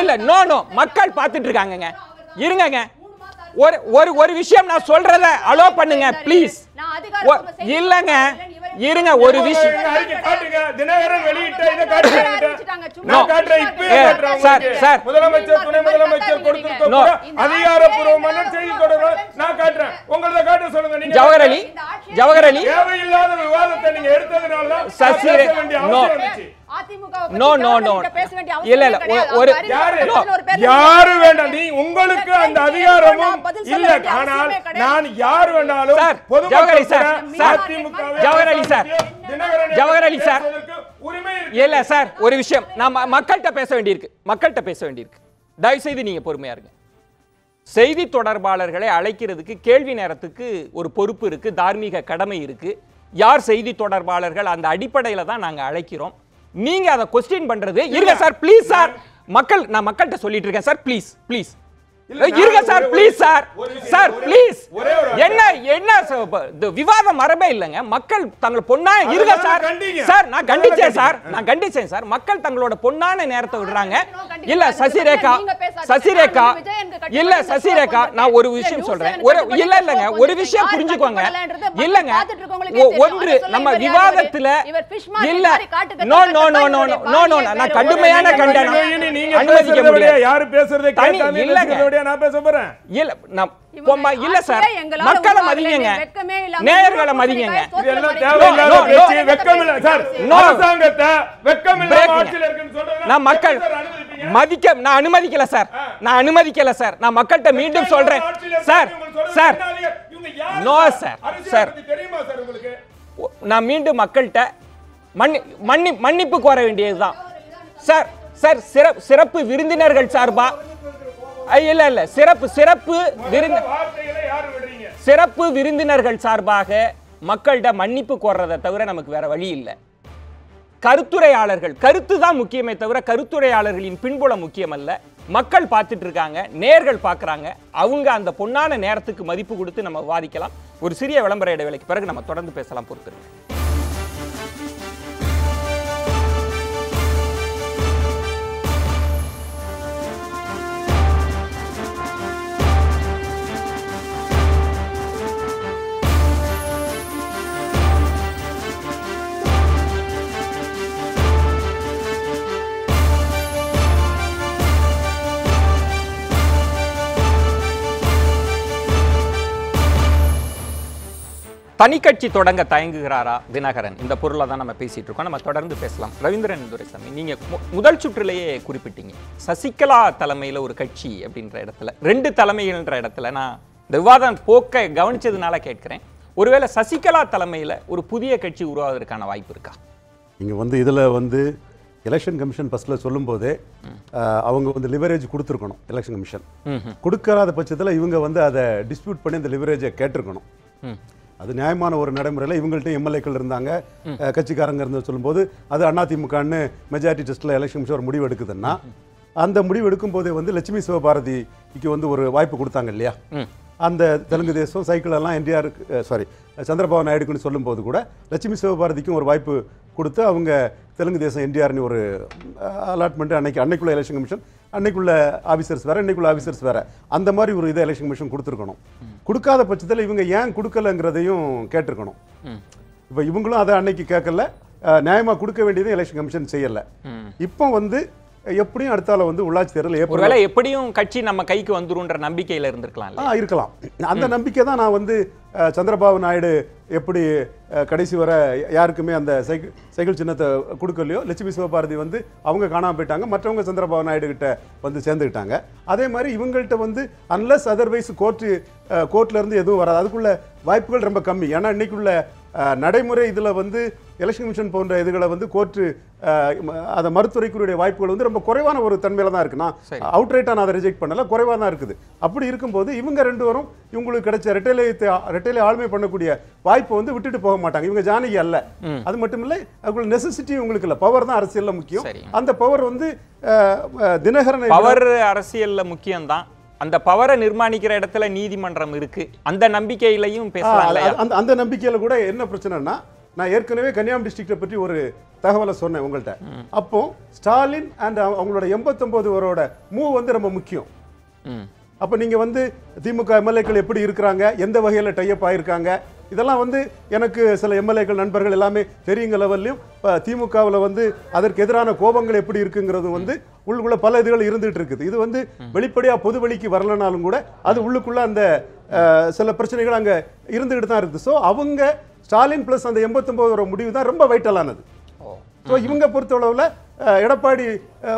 Speaker 1: இல்ல, நோ மக்கள் பார்த்துட்டு இருக்காங்கங்க. இருங்கங்க, ஒரு விஷயம் நான் சொல்றத அலோ பண்ணுங்க ப்ளீஸ். இல்லங்க, இருங்க ஒரு விஷயம்.
Speaker 5: தினகரன் வெளியிட்ட இத காட்டுறேன்.
Speaker 1: சார்
Speaker 5: முதலமைச்சர் துணை முதலமைச்சர் கொடுத்திருக்க அதிகாரப்பூர்வமான செய்தி தொடர்பு நான் காட்டுறேன். உங்களத காட்ட சொல்லுங்க. நீங்க
Speaker 1: ஜவஹர் அலி
Speaker 5: தேவையில்லாத விவாதத்தை நீங்க எடுத்ததனால தான்
Speaker 1: சசிரே நோ இல்ல ஒரு யாரு வேண்டாம்,
Speaker 5: நீ உங்களுக்கு அந்த அதிகாரமும் இல்ல. ஆனால் நான் யார் வேண்டாலும்
Speaker 1: ஜவஹர் அலி சார்
Speaker 5: உரிமை
Speaker 1: இல்ல சார். ஒரு விஷயம் நான் மக்கள்கிட்ட பேச வேண்டியிருக்கு. தயவு செய்து நீங்க பொறுமையா இருங்க. செய்தி தொடர்பாளர்களை அழைக்கிறதுக்கு கேள்வி நேரத்துக்கு ஒரு பொறுப்பு இருக்கு, தார்மீக கடமை இருக்கு. யார் செய்தி தொடர்பாளர்கள் அந்த அடிப்படையில தான் நாங்க அழைக்கிறோம். நீங்க அதை கொஸ்டின் பண்றது இருங்க சார் ப்ளீஸ் சார். நான் மக்கள்கிட்ட சொல்லிட்டு இருக்கேன் சார், ப்ளீஸ் இருங்க சார் ப்ளீஸ் சார் ப்ளீஸ். என்ன விவாதம் மரபே இல்லைங்க. மக்கள் தங்கள் பொன்னான இருங்க சார். நான் கண்டிச்சேன் சார். மக்கள் தங்களோட பொன்னான நேரத்தை விடுறாங்க. இல்ல சசிரேகா நான் ஒரு விஷயம் சொல்றேன். இல்லங்க ஒரு விஷயம் புரிஞ்சுக்கோங்க. இல்லங்க ஒன்று நம்ம விவாதத்துல இல்ல நோ நான் கடுமையான கண்டனம் அனுமதிக்க முடியாது.
Speaker 5: யாரு பேசுறதை கேட்காம இல்லங்க நான் பேச போறேன்.
Speaker 1: இல்ல சார், மக்களை மதிங்க, நேயர்களை மதிங்க.
Speaker 5: இதெல்லாம் தேவையில்லாத பேச்சு, வெக்கம் இல்ல சார். அரசாங்கத்தை வெக்கம் இல்லாம ஆட்சியில இருக்குன்னு சொல்றேன்.
Speaker 1: நான் மக்கள் நான் அனுமதிக்கல சார். நான் மக்கள்கிட்ட மீண்டும் சொல்றேன் சார். நோ சார்
Speaker 5: தெரியுமா சார் உங்களுக்கு?
Speaker 1: நான் மீண்டும் மக்கள்கிட்ட மன்னிப்பு கோர வேண்டியதுதான் சார். சிறப்பு விருந்தினர்கள் சார்பா இல்ல சிறப்பு விருந்தினர்கள் சார்பாக மக்கள்கிட்ட மன்னிப்பு கோர்றதை தவிர நமக்கு வேற வழி இல்லை. கருத்துரையாளர்கள் கருத்து தான் முக்கியமே தவிர கருத்துரையாளர்களின் பின்புலம் முக்கியம் அல்ல. மக்கள் பார்த்துட்டு இருக்காங்க, நேயர்கள் பார்க்குறாங்க. அவங்க அந்த பொன்னான நேரத்துக்கு மதிப்பு கொடுத்து நம்ம விவாதிக்கலாம். ஒரு சிறிய விளம்பர இடைவேளைக்கு பிறகு நம்ம தொடர்ந்து பேசலாம். பொறுத்திருங்க. தனிக்கட்சி தொடங்க தயங்குகிறாரா தினகரன்? இந்த பொருளை தான் நம்ம பேசிட்டு இருக்கோம். நம்ம தொடர்ந்து பேசலாம். ரவீந்திரன் துரைசாமி, நீங்க முதல் சுற்றிலேயே குறிப்பிட்டீங்க சசிகலா தலைமையில ஒரு கட்சி அப்படின்ற இடத்துல, 2 தலைமைகள்ன்ற இடத்துல நான் இந்த விவாதம் போக்க கவனிச்சதுனால கேட்கிறேன். ஒருவேளை சசிகலா தலைமையில ஒரு புதிய கட்சி உருவாவதற்கான வாய்ப்பு இருக்கா?
Speaker 3: நீங்க இதுல எலெக்ஷன் கமிஷன் ஃபர்ஸ்ட்ல சொல்லும்போதே அவங்க லிவரேஜ் கொடுத்துருக்கணும். எலெக்ஷன் கமிஷன் கொடுக்காத பட்சத்தில் இவங்க அதை டிஸ்பியூட் பண்ணி அந்த லிவரேஜை கேட்டிருக்கணும். அது நியாயமான ஒரு நடைமுறையில் இவங்கள்ட்ட எம்எல்ஏக்கள் இருந்தாங்க, கட்சிக்காரங்க இருந்து சொல்லும்போது அது அதிமுகன்னு மெஜாரிட்டி டெஸ்ட்டில் எலெக்ஷன் கமிஷன் ஒரு முடிவு எடுக்குதுன்னா அந்த முடிவு எடுக்கும் போதே வந்து லட்சுமி சிவபாரதிக்கு வந்து ஒரு வாய்ப்பு கொடுத்தாங்க இல்லையா? அந்த தெலுங்கு தேசம் சைக்கிள் எல்லாம் என்டிஆர் சந்திரபாபு நாயுடுக்குன்னு சொல்லும்போது கூட லட்சுமி சிவபாரதிக்கும் ஒரு வாய்ப்பு கொடுத்து அவங்க தெலுங்கு தேசம் என்டிஆர்னு ஒரு அலாட்மெண்ட் அன்னைக்குள்ள எலெக்ஷன் கமிஷன் அன்னைக்குள்ள ஆஃபீஸர்ஸ் வேற இன்னைக்குள்ள ஆஃபீஸர்ஸ் வேற அந்த மாதிரி ஒரு இதை எலெக்ஷன் கமிஷன் கொடுத்துருக்கணும். கொடுக்காத பட்சத்தில் இவங்க ஏன் கொடுக்கலங்கிறதையும் கேட்டிருக்கணும். இப்போ இவங்களும் அதை அன்னைக்கு கேட்கல, நியாயமாக கொடுக்க வேண்டியது எலெக்ஷன் கமிஷன் செய்யலை. இப்போ வந்து எப்படியும் அடுத்தால வந்து உள்ளாட்சி தேர்தல்
Speaker 1: ஒருவேளை எப்படியும் கட்சி நம்ம கைக்கு வந்துருன்ற நம்பிக்கையில் இருந்திருக்கலாம்.
Speaker 3: இருக்கலாம். அந்த நம்பிக்கை தான் நான் வந்து சந்திரபாபு நாயுடு எப்படி கடைசி வர யாருக்குமே அந்த சைக்கிள் சின்னத்தை கொடுக்கலையோ, லட்சுமி சிவபாரதி வந்து அவங்க காணாமல் போயிட்டாங்க, மற்றவங்க சந்திரபாபு நாயுடு கிட்ட வந்து சேர்ந்துக்கிட்டாங்க. அதே மாதிரி இவங்கள்ட்ட வந்து அன்லஸ் அதர்வைஸ் கோர்ட்ல இருந்து எதுவும் வராது, அதுக்குள்ள வாய்ப்புகள் ரொம்ப கம்மி. ஏன்னா இன்னைக்குள்ள நடைமுறை இதில் வந்து எலெக்ஷன் கமிஷன் போன்ற இதுகளை வந்து கோர்ட்டு அதை மறுத்துரைக்குரிய வாய்ப்புகள் வந்து ரொம்ப குறைவான ஒரு தன்மையில தான் இருக்கு. நான் அவுட்ரைட்டாக நான் அதை ரிஜெக்ட் பண்ணல, குறைவாக தான் இருக்குது. அப்படி இருக்கும்போது இவங்க ரெண்டு வரும் இவங்களுக்கு கிடைச்ச ரெட்டையிலே ஆளுமை பண்ணக்கூடிய வாய்ப்பை வந்து விட்டுட்டு போக மாட்டாங்க. இவங்க ஜானகி அல்ல. அது மட்டும் இல்லை, அதுக்குள்ள நெசசிட்டி உங்களுக்கு இல்லை. பவர் தான் அரசியல்ல முக்கியம். அந்த பவர் வந்து தினகரன்
Speaker 1: பவர் அரசியல்ல முக்கியம் தான். அந்த பவரை நிர்மாணிக்கிற இடத்துல நீதிமன்றம் இருக்கு. அந்த நம்பிக்கையிலையும் பேசலாம்.
Speaker 3: அந்த நம்பிக்கையில கூட என்ன பிரச்சனைனா, நான் ஏற்கனவே கன்னியாகுமரி டிஸ்ட்ரிக்டை பற்றி ஒரு தகவலை சொன்னேன் உங்கள்கிட்ட. அப்போ ஸ்டாலின் அண்ட் அவங்களோட 89 பேரோட மூவ் வந்து ரொம்ப முக்கியம். அப்போ நீங்க வந்து திமுக எம்எல்ஏக்கள் எப்படி இருக்கிறாங்க, எந்த வகையில் டைப் ஆயிருக்காங்க, இதெல்லாம் வந்து எனக்கு சில எம்எல்ஏக்கள் நண்பர்கள் எல்லாமே தெரியுங்க லெவல்லையும். திமுகவில் வந்து அதற்கு எதிரான கோபங்கள் எப்படி இருக்குங்கிறது வந்து உள்ளுக்குள்ள பல இதுகள் இருந்துட்டு இருக்குது. இது வந்து வெளிப்படையா பொது வெளிக்கு வரலனாலும் கூட அது உள்ளுக்குள்ள அந்த சில பிரச்சனைகள் அங்க இருந்துகிட்டு தான் இருக்குது. ஸோ அவங்க ஸ்டாலின் பிளஸ் அந்த 89 முடிவு தான் ரொம்ப வைட்டலானது. ஸோ இவங்க பொறுத்தளவில் எடப்பாடி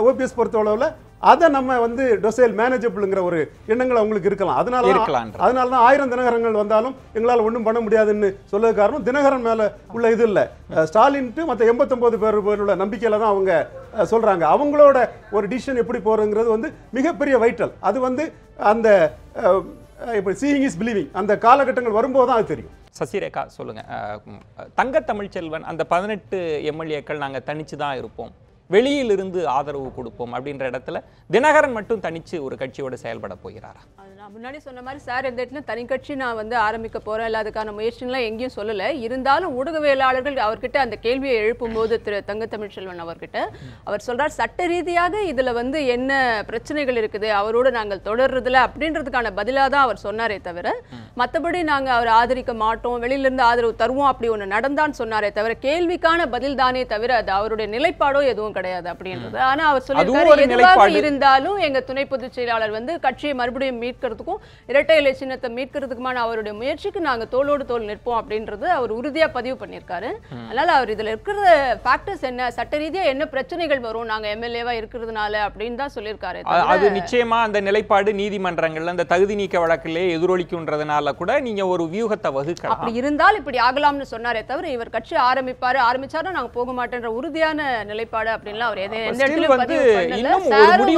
Speaker 3: ஓபிஎஸ் பொறுத்தளவில் அதை நம்ம வந்து டொசைல் மேனேஜபிள்ங்கிற ஒரு எண்ணங்கள் அவங்களுக்கு இருக்கலாம். அதனால தான் 1000 தினகரங்கள் வந்தாலும் எங்களால் ஒன்றும் பண்ண முடியாதுன்னு சொல்ல காரணம் தினகரன் மேல உள்ள இது இல்லை, ஸ்டாலின்ட்டு மற்ற 89 பேரோட நம்பிக்கையில தான் அவங்க சொல்றாங்க. அவங்களோட ஒரு டிசிஷன் எப்படி போறதுங்கிறது வந்து மிகப்பெரிய வைட்டல். அது வந்து அந்த இப்போ சீயிங் இஸ் பிலீவிங் அந்த காலகட்டங்கள் வரும்போது தான் அது தெரியும்.
Speaker 1: சசிரேகா சொல்லுங்க. தங்க தமிழ்ச்செல்வன் அந்த 18 எம்எல்ஏக்கள் நாங்கள் தனிச்சு தான் இருப்போம், வெளியிலிருந்து ஆதரவு கொடுப்போம் அப்படின்ற இடத்துல தினகரன் மட்டும் தனிச்சு ஒரு கட்சியோட செயல்பட போகிறாரா?
Speaker 4: நான் முன்னாடி சொன்ன மாதிரி சார் எந்த இடத்துல தனி கட்சி நான் வந்து ஆரம்பிக்க போறேன் இல்லை அதுக்கான முயற்சிலாம் எங்கேயும் சொல்லலை. இருந்தாலும் ஊடகவியலாளர்கள் அவர்கிட்ட அந்த கேள்வியை எழுப்பும்போது திரு தங்க தமிழ்ச்செல்வன் அவர்கிட்ட அவர் சொல்றார், சட்ட ரீதியாக இதுல வந்து என்ன பிரச்சனைகள் இருக்குது அவரோடு நாங்கள் தொடர்றதுல அப்படின்றதுக்கான பதிலாக தான் அவர் சொன்னாரே தவிர மற்றபடி நாங்கள் அவர் ஆதரிக்க மாட்டோம், வெளியிலிருந்து ஆதரவு தருவோம் அப்படி ஒன்று நடந்தான்னு சொன்னாரே தவிர கேள்விக்கான பதில் தானே தவிர அது அவருடைய நிலைப்பாடோ எதுவும் கிடையாது அப்படின்றது. ஆனா அவர் சொல்லியிருக்காரு, எதுவாக இருந்தாலும் எங்க துணை பொதுச் செயலாளர் வந்து கட்சியை மறுபடியும் மீட்கிறதுக்கும் இரட்டை இலை சின்னத்தை மீட்கிறதுக்குமான அவருடைய முயற்சிக்கு நாங்க தோளோடு தோள் நிற்போம் அப்படின்றது அவர் உறுதியா பதிவு பண்ணியிருக்காரு. அதனால அவர் இதுல இருக்கிற ஃபேக்டர்ஸ் என்ன, சட்ட ரீதியா என்ன பிரச்சனைகள் வரும் நாங்க எம்எல்ஏவா இருக்கிறதுனால அப்படின்னு தான் சொல்லியிருக்காரு.
Speaker 1: அது நிச்சயமா அந்த நிலைப்பாடு நீதிமன்றங்கள்ல அந்த தகுதி நீக்க வழக்கிலே எதிரொலிக்குன்றதுனால கூட நீங்க ஒரு வியூகத்தை வகுக்கலாம்.
Speaker 4: அப்படி இருந்தால் இப்படி ஆகலாம்னு சொன்னாரே தவிர இவர் கட்சி ஆரம்பிச்சாரும் நாங்க போக மாட்டேன்ற உறுதியான நிலைப்பாடு அப்படின்லாம் அவர் எந்த இடத்துல பதிவு பண்ணல.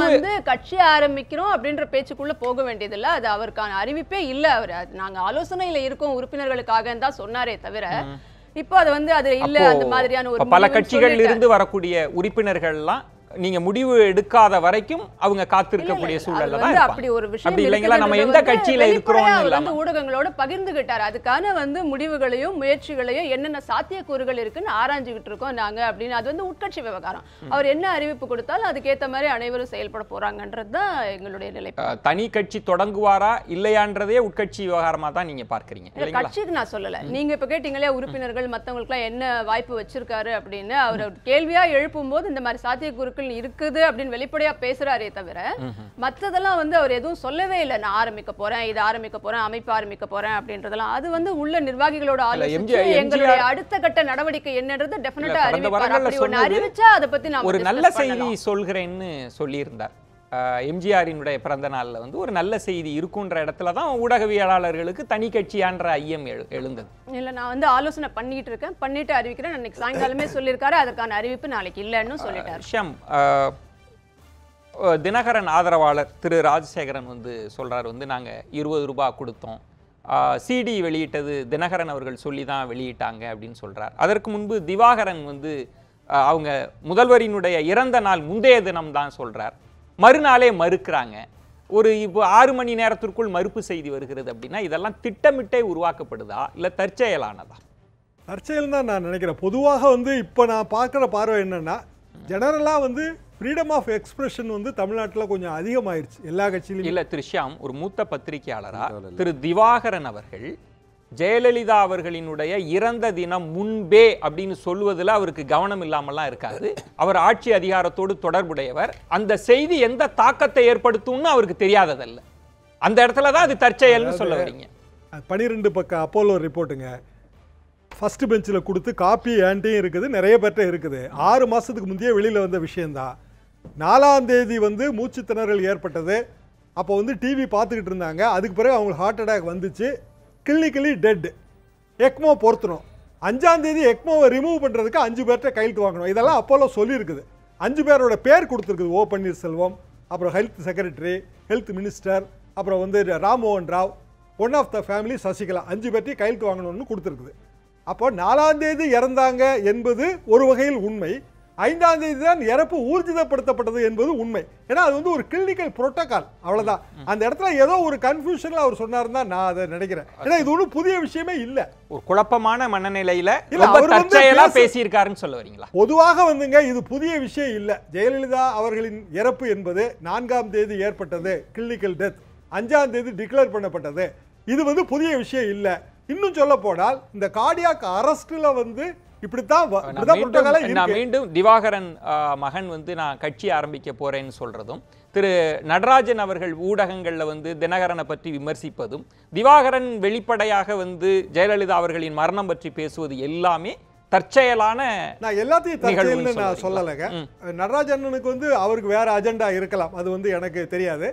Speaker 4: வந்து கட்சி ஆரம்பிக்கிறோம் அப்படின்ற பேச்சுக்குள்ள போக வேண்டியதில்லை, அது அவருக்கான அறிவிப்பே இல்லை. அவர் நாங்க ஆலோசனையில இருக்கோம் உறுப்பினர்களுக்காக தான் சொன்னாரே தவிர இப்போ அது வந்து அது இல்ல அந்த மாதிரியான ஒரு
Speaker 1: பல கட்சிகள் இருந்து வரக்கூடிய உறுப்பினர்கள்லாம் நீங்க முடிவு எடுக்காத வரைக்கும் அவங்க காத்திருக்கக்கூடிய சூழல்ல தான்
Speaker 4: அப்படி ஒரு விஷயம்
Speaker 1: அப்படி இல்லைங்களா? நம்ம எந்த கட்சியில இருக்கிறோம்
Speaker 4: வந்து ஊடகங்களோட பகிர்ந்துகிட்டார். அதுக்கான வந்து முடிவுகளையும் முயற்சிகளையும் என்னென்ன சாத்தியக்கூறுகள் இருக்குன்னு ஆராய்ஞ்சுகிட்டு இருக்கோம் நாங்க அப்படின்னு. அது வந்து உட்கட்சி விவகாரம். அவர் என்ன அறிவிப்பு கொடுத்தாலும் அதுக்கேற்ற மாதிரி அனைவரும் செயல்பட போறாங்கன்றது தான் எங்களுடைய நிலைப்பாடு.
Speaker 1: தனி கட்சி தொடங்குவாரா இல்லையான்றதே உட்கட்சி விவகாரமா தான் நீங்க பார்க்கறீங்க.
Speaker 4: கட்சிக்கு நான் சொல்லல, நீங்க இப்ப கேட்டீங்களே உறுப்பினர்கள் மத்தவங்களுக்குலாம் என்ன வாய்ப்பு வச்சிருக்காரு அப்படின்னு அவர் கேள்வியா எழுப்பும் போது இந்த மாதிரி சாத்தியக்கூறுகள் இருக்குது அப்படின்னு வெளிப்படையா பேசுறாரே தவிர மற்றதெல்லாம் வந்து அவர் எதுவும் சொல்லவே இல்லை. நான் ஆரம்பிக்க போறேன், இது ஆரம்பிக்க போறேன், அமைப்பு ஆரம்பிக்க போறேன் அப்படின்றதெல்லாம் அது வந்து உள்ள நிர்வாகிகளோட ஆலோசிச்சு எங்களுடைய அடுத்த கட்ட நடவடிக்கை என்னன்றது டெஃபினட்டா அறிவிப்பார். அப்படி ஒன்று அறிவிச்சா அதை பத்தி நான்
Speaker 1: ஒரு நல்ல செய்தி சொல்கிறேன்னு சொல்லியிருந்தார். எம்ஜிஆரினுடைய பிறந்த நாள்ல வந்து ஒரு நல்ல செய்தி இருக்குன்ற இடத்துல தான் ஊடகவியலாளர்களுக்கு தனி கட்சியான்ற ஐயம் எழுந்தது.
Speaker 4: இல்ல நான் வந்து ஆலோசனை பண்ணிட்டு இருக்கேன், பண்ணிட்டு அறிவிக்கிறேன். அன்னைக்கு சாயங்காலமே சொல்லியிருக்காரு, அதற்கான அறிவிப்பு நாளைக்கு இல்லைன்னு சொல்லிட்டாரு.
Speaker 1: ஷியாம், தினகரன் ஆதரவாளர் திரு ராஜசேகரன் வந்து சொல்றாரு வந்து நாங்க 20 ரூபாய் கொடுத்தோம், சிடி வெளியிட்டது தினகரன் அவர்கள் சொல்லி தான் வெளியிட்டாங்க அப்படின்னு சொல்றார். அதற்கு முன்பு திவாகரன் வந்து அவங்க முதல்வரினுடைய இறந்த நாள் முந்தைய தினம் தான் சொல்றார். மறுநாளே மறுக்கிறாங்க. ஒரு இப்போ 6 மணி நேரத்திற்குள் மறுப்பு செய்தி வருகிறது அப்படின்னா இதெல்லாம் திட்டமிட்டே உருவாக்கப்படுதா இல்லை தற்செயலானதா?
Speaker 6: தற்செயல் தான் நான் நினைக்கிறேன். பொதுவாக வந்து இப்போ நான் பார்க்குற பார்வை என்னன்னா, ஜெனரலாக வந்து ஃப்ரீடம் ஆஃப் எக்ஸ்பிரஷன் வந்து தமிழ்நாட்டில் கொஞ்சம் அதிகமாயிருச்சு எல்லா கட்சியிலும்.
Speaker 1: இல்லை திரு ஷியாம், ஒரு மூத்த பத்திரிகையாளரா திரு திவாகரன் அவர்கள் ஜெயலலிதா அவர்களினுடைய இறந்த தினம் முன்பே அப்படின்னு சொல்லுவதில் அவருக்கு கவனம் இல்லாமலாம் இருக்காது. அவர் ஆட்சி அதிகாரத்தோடு தொடர்புடையவர். அந்த செய்தி எந்த தாக்கத்தை ஏற்படுத்தும்னு அவருக்கு தெரியாததல்ல. அந்த இடத்துல தான் அது தற்செயல்னு சொல்ல வரீங்க.
Speaker 6: 12 பக்கம் அப்போலோ ரிப்போர்ட்டுங்க ஃபர்ஸ்ட் பெஞ்சில் கொடுத்து காப்பி ஏன்ட்டையும் இருக்குது, நிறைய பேர்ட்ட இருக்குது. 6 மாதத்துக்கு முந்தைய வெளியில் வந்த விஷயந்தான். 4ஆம் தேதி வந்து மூச்சு திணறல் ஏற்பட்டது. அப்போ வந்து டிவி பார்த்துக்கிட்டு இருந்தாங்க. அதுக்கு பிறகு அவங்களுக்கு ஹார்ட் அட்டாக் வந்துச்சு. Clinically dead. எக்மோ பொருத்தணும். 5ஆம் தேதி எக்மோவை ரிமூவ் பண்ணுறதுக்கு 5 பேர்கிட்ட கையெழுத்து வாங்கணும். இதெல்லாம் அப்போலோ சொல்லியிருக்குது. 5 பேரோட பேர் கொடுத்துருக்குது. ஓ பன்னீர்செல்வம், அப்புறம் ஹெல்த் செக்ரட்டரி, ஹெல்த் மினிஸ்டர், அப்புறம் வந்து Rammohan Rao, one of the family Sasikala, 5 பேர்ட்டையும் கையெழுத்து வாங்கணும்னு கொடுத்துருக்குது. அப்போ 4ஆம் தேதி இறந்தாங்க என்பது ஒரு வகையில் உண்மை. 5ஆம் தேதி தான் இறப்பு ஊர்ஜிதப்படுத்தப்பட்டது என்பது உண்மை. ஏன்னா அது வந்து ஒரு கிளினிக்கல் புரோட்டோகால், அவ்வளவுதான். அந்த இடத்துல ஏதோ ஒரு கன்ஃபியூஷன்ல அவர் சொன்னாருன்னு தான் நான் அதை நினைக்கிறேன். ஏன்னா இது ஒன்றும் புதிய விஷயமே இல்லை.
Speaker 1: ஒரு குழப்பமான மனநிலையில
Speaker 6: அவர்
Speaker 1: தற்செயலா பேசியிருக்காருன்னு சொல்ல வரீங்களா?
Speaker 6: பொதுவாக வந்துங்க இது புதிய விஷயம் இல்லை. ஜெயலலிதா அவர்களின் இறப்பு என்பது 4ஆம் தேதி ஏற்பட்டது, கிளினிக்கல் டெத். 5ஆம் தேதி டிக்ளேர் பண்ணப்பட்டது. இது வந்து புதிய விஷயம் இல்லை. இன்னும் சொல்ல போனால் இந்த கார்டியாக் அரஸ்ட்ல வந்து
Speaker 1: நான் மீண்டும் திவாகரன் மகன் வந்து நான் கட்சி ஆரம்பிக்க போறேன்னு சொல்றதும், திரு நடராஜன் அவர்கள் ஊடகங்கள்ல வந்து தினகரனை பற்றி விமர்சிப்பதும், திவாகரன் வெளிப்படையாக வந்து ஜெயலலிதா அவர்களின் மரணம் பற்றி பேசுவது எல்லாமே தற்செயலான.
Speaker 6: நான் எல்லாத்தையும் தற்செயல்னு நான் சொல்லலைங்க. நடராஜனுக்கு வந்து அவருக்கு வேற அஜெண்டா இருக்கலாம், அது வந்து எனக்கு தெரியாது.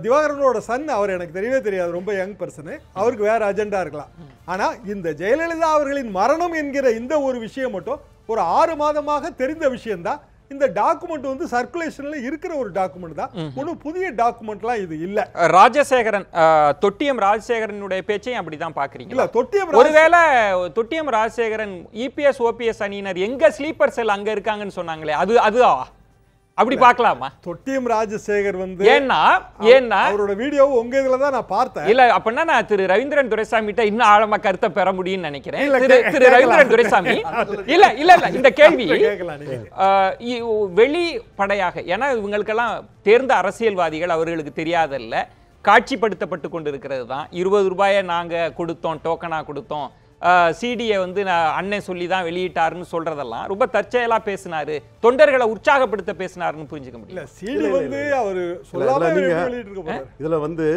Speaker 6: திவாகரனோட சன் அவர் எனக்கு தெரியவே தெரியாது, ரொம்ப யங் பர்சனு, அவருக்கு வேற அஜெண்டா இருக்கலாம். ஆனா இந்த ஜெயலலிதா அவர்களின் மரணம் என்கிற இந்த ஒரு விஷயம் மட்டும் ஒரு 6 மாதமாக தெரிந்த விஷயம்தான். இந்த டாக்குமெண்ட் வந்து சர்க்குலேஷன்ல இருக்கிற ஒரு டாக்குமெண்ட் தான். ஒன்றும் புதிய டாக்குமெண்ட்லாம் இது இல்ல.
Speaker 1: ராஜசேகரன், தொட்டியம் ராஜசேகரனுடைய பேச்சையும் அப்படிதான் பாக்குறீங்க?
Speaker 6: இல்ல,
Speaker 1: ஒருவேளை தொட்டியம் ராஜசேகரன் இபிஎஸ் ஓபிஎஸ் அணியினர் எங்க ஸ்லீப்பர் செல் அங்க இருக்காங்கன்னு சொன்னாங்களே, அதுவா? அப்படி பார்க்கலாமா?
Speaker 6: தொட்டியம் ராஜசேகர் வந்து
Speaker 1: ஏன்னா
Speaker 6: அவரோட வீடியோ உங்க இதுல தான் நான் பார்த்தேன்.
Speaker 1: இல்ல அப்படின்னா நான் திரு ரவீந்திரன் துரைசாமி கிட்ட இன்னும் ஆழமா கருத்தை பெற முடியும்னு நினைக்கிறேன். திரு ரவீந்திரன் துரைசாமி இல்ல இந்த கேள்வி வெளிப்படையாக, ஏன்னா இவங்களுக்கெல்லாம் தேர்ந்த அரசியல்வாதிகள், அவர்களுக்கு தெரியாதல்ல, காட்சிப்படுத்தப்பட்டு கொண்டு இருக்கிறது தான். 20 ரூபாயை நாங்க கொடுத்தோம், டோக்கனா கொடுத்தோம், சிடியை வந்து அண்ணன் சொல்லி தான் வெளியிட்டாருன்னு சொல்றதெல்லாம் ரொம்ப தற்செயலா பேசினாரு, தொண்டர்களை உற்சாகப்படுத்த பேசினாருன்னு புரிஞ்சுக்க முடியல.
Speaker 6: சிடி வந்து அவரு சொல்லாம வெளியிட்டு
Speaker 3: இதுல வந்து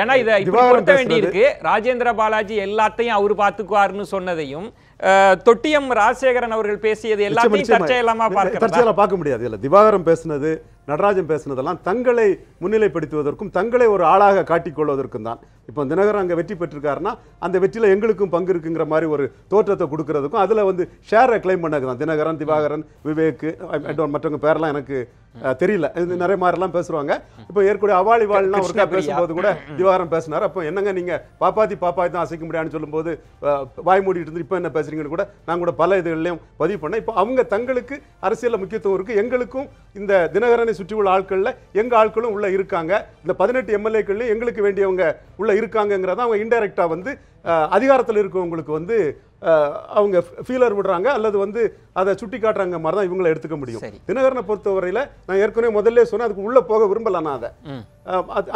Speaker 1: ஏன்னா இதை பொருத்த வேண்டியிருக்கு. ராஜேந்திர பாலாஜி எல்லாத்தையும் அவரு பாத்துக்குவாருன்னு சொன்னதையும் தொட்டியம் ராஜசேகரன் அவர்கள் பேசியது எல்லாத்தையும் தற்செயலாமா
Speaker 3: பார்க்க முடியாது. இல்ல, திவாகரன் பேசினது, நடராஜன் பேசினதெல்லாம் தங்களை முன்னிலைப்படுத்துவதற்கும் தங்களை ஒரு ஆளாக காட்டிக்கொள்வதற்கும் தான். இப்போ தினகரன் அங்கே வெற்றி பெற்றிருக்காருன்னா அந்த வெற்றியில் எங்களுக்கும் பங்கு இருக்குங்கிற மாதிரி ஒரு தோற்றத்தை கொடுக்கறதுக்கும் அதில் வந்து ஷேரை கிளைம் பண்ணது தான். தினகரன், திவாகரன், விவேக், மற்றவங்க பேரெல்லாம் எனக்கு தெரியல, நிறைய மாதிரிலாம் பேசுவாங்க. இப்போ ஏற்கனவே அவாளி வாழ்லாம் ஒருக்கா பேசும்போது கூட திவாகரன் பேசினார். அப்போ என்னங்க நீங்க பாப்பாத்தி தான் அசைக்க முடியாதுன்னு சொல்லும்போது வாய் மூடிட்டு இருந்து இப்போ என்ன பேசுறீங்கன்னு கூட நான் கூட பல இதுகளையும் பதிவு பண்ணேன். இப்போ அவங்க தங்களுக்கு அரசியல் முக்கியத்துவம் இருக்கு, எங்களுக்கும் இந்த தினகரனை சுற்றி உள்ள ஆட்கள்ல எங்க ஆட்களும் உள்ள இருக்காங்க, இந்த 18 எம்எல்ஏக்கள்லையும் எங்களுக்கு வேண்டியவங்க உள்ள இருக்காங்கிறத அவங்க இன்டைரக்டா வந்து அதிகாரத்தில் இருக்கவங்களுக்கு வந்து அவங்க ஃபீலர் விடுறாங்க அல்லது வந்து அதை சுட்டி காட்டுறாங்க மாதிரி தான் இவங்களை எடுத்துக்க முடியும். தினகரனை பொறுத்தவரையில நான் ஏற்கனவே முதல்ல சொன்னேன், அதுக்கு உள்ள போக விரும்பல. நான் அதை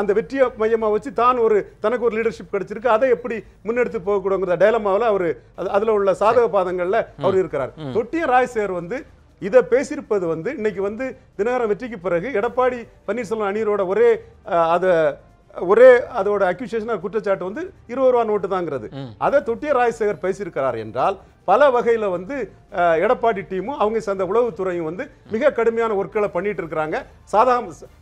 Speaker 3: அந்த வெற்றியை மையமாக வச்சு தான் தனக்கு ஒரு லீடர்ஷிப் கிடைச்சிருக்கு, அதை எப்படி முன்னெடுத்து போகக்கூடாதுங்கிற டைலமாவில் அவர் அதில் உள்ள சாதக பாதங்கள்ல அவர் இருக்கிறார். தொட்டியம் ராஜசேகர் வந்து இதை பேசியிருப்பது வந்து இன்னைக்கு வந்து தினகரன் வெற்றிக்கு பிறகு எடப்பாடி பன்னீர்செல்வம் அணியரோட ஒரே அதோட அக்யூசேஷன் குற்றச்சாட்டு வந்து 20 ரூபா நோட்டு தாங்கிறது. அதை தொட்டிய ராஜசேகர் பேசியிருக்கிறார் என்றால் பல வகையில் வந்து எடப்பாடி டீமும் அவங்க சேர்ந்த உளவுத்துறையும் வந்து மிக கடுமையான ஒர்க்குகளை பண்ணிட்டு இருக்கிறாங்க.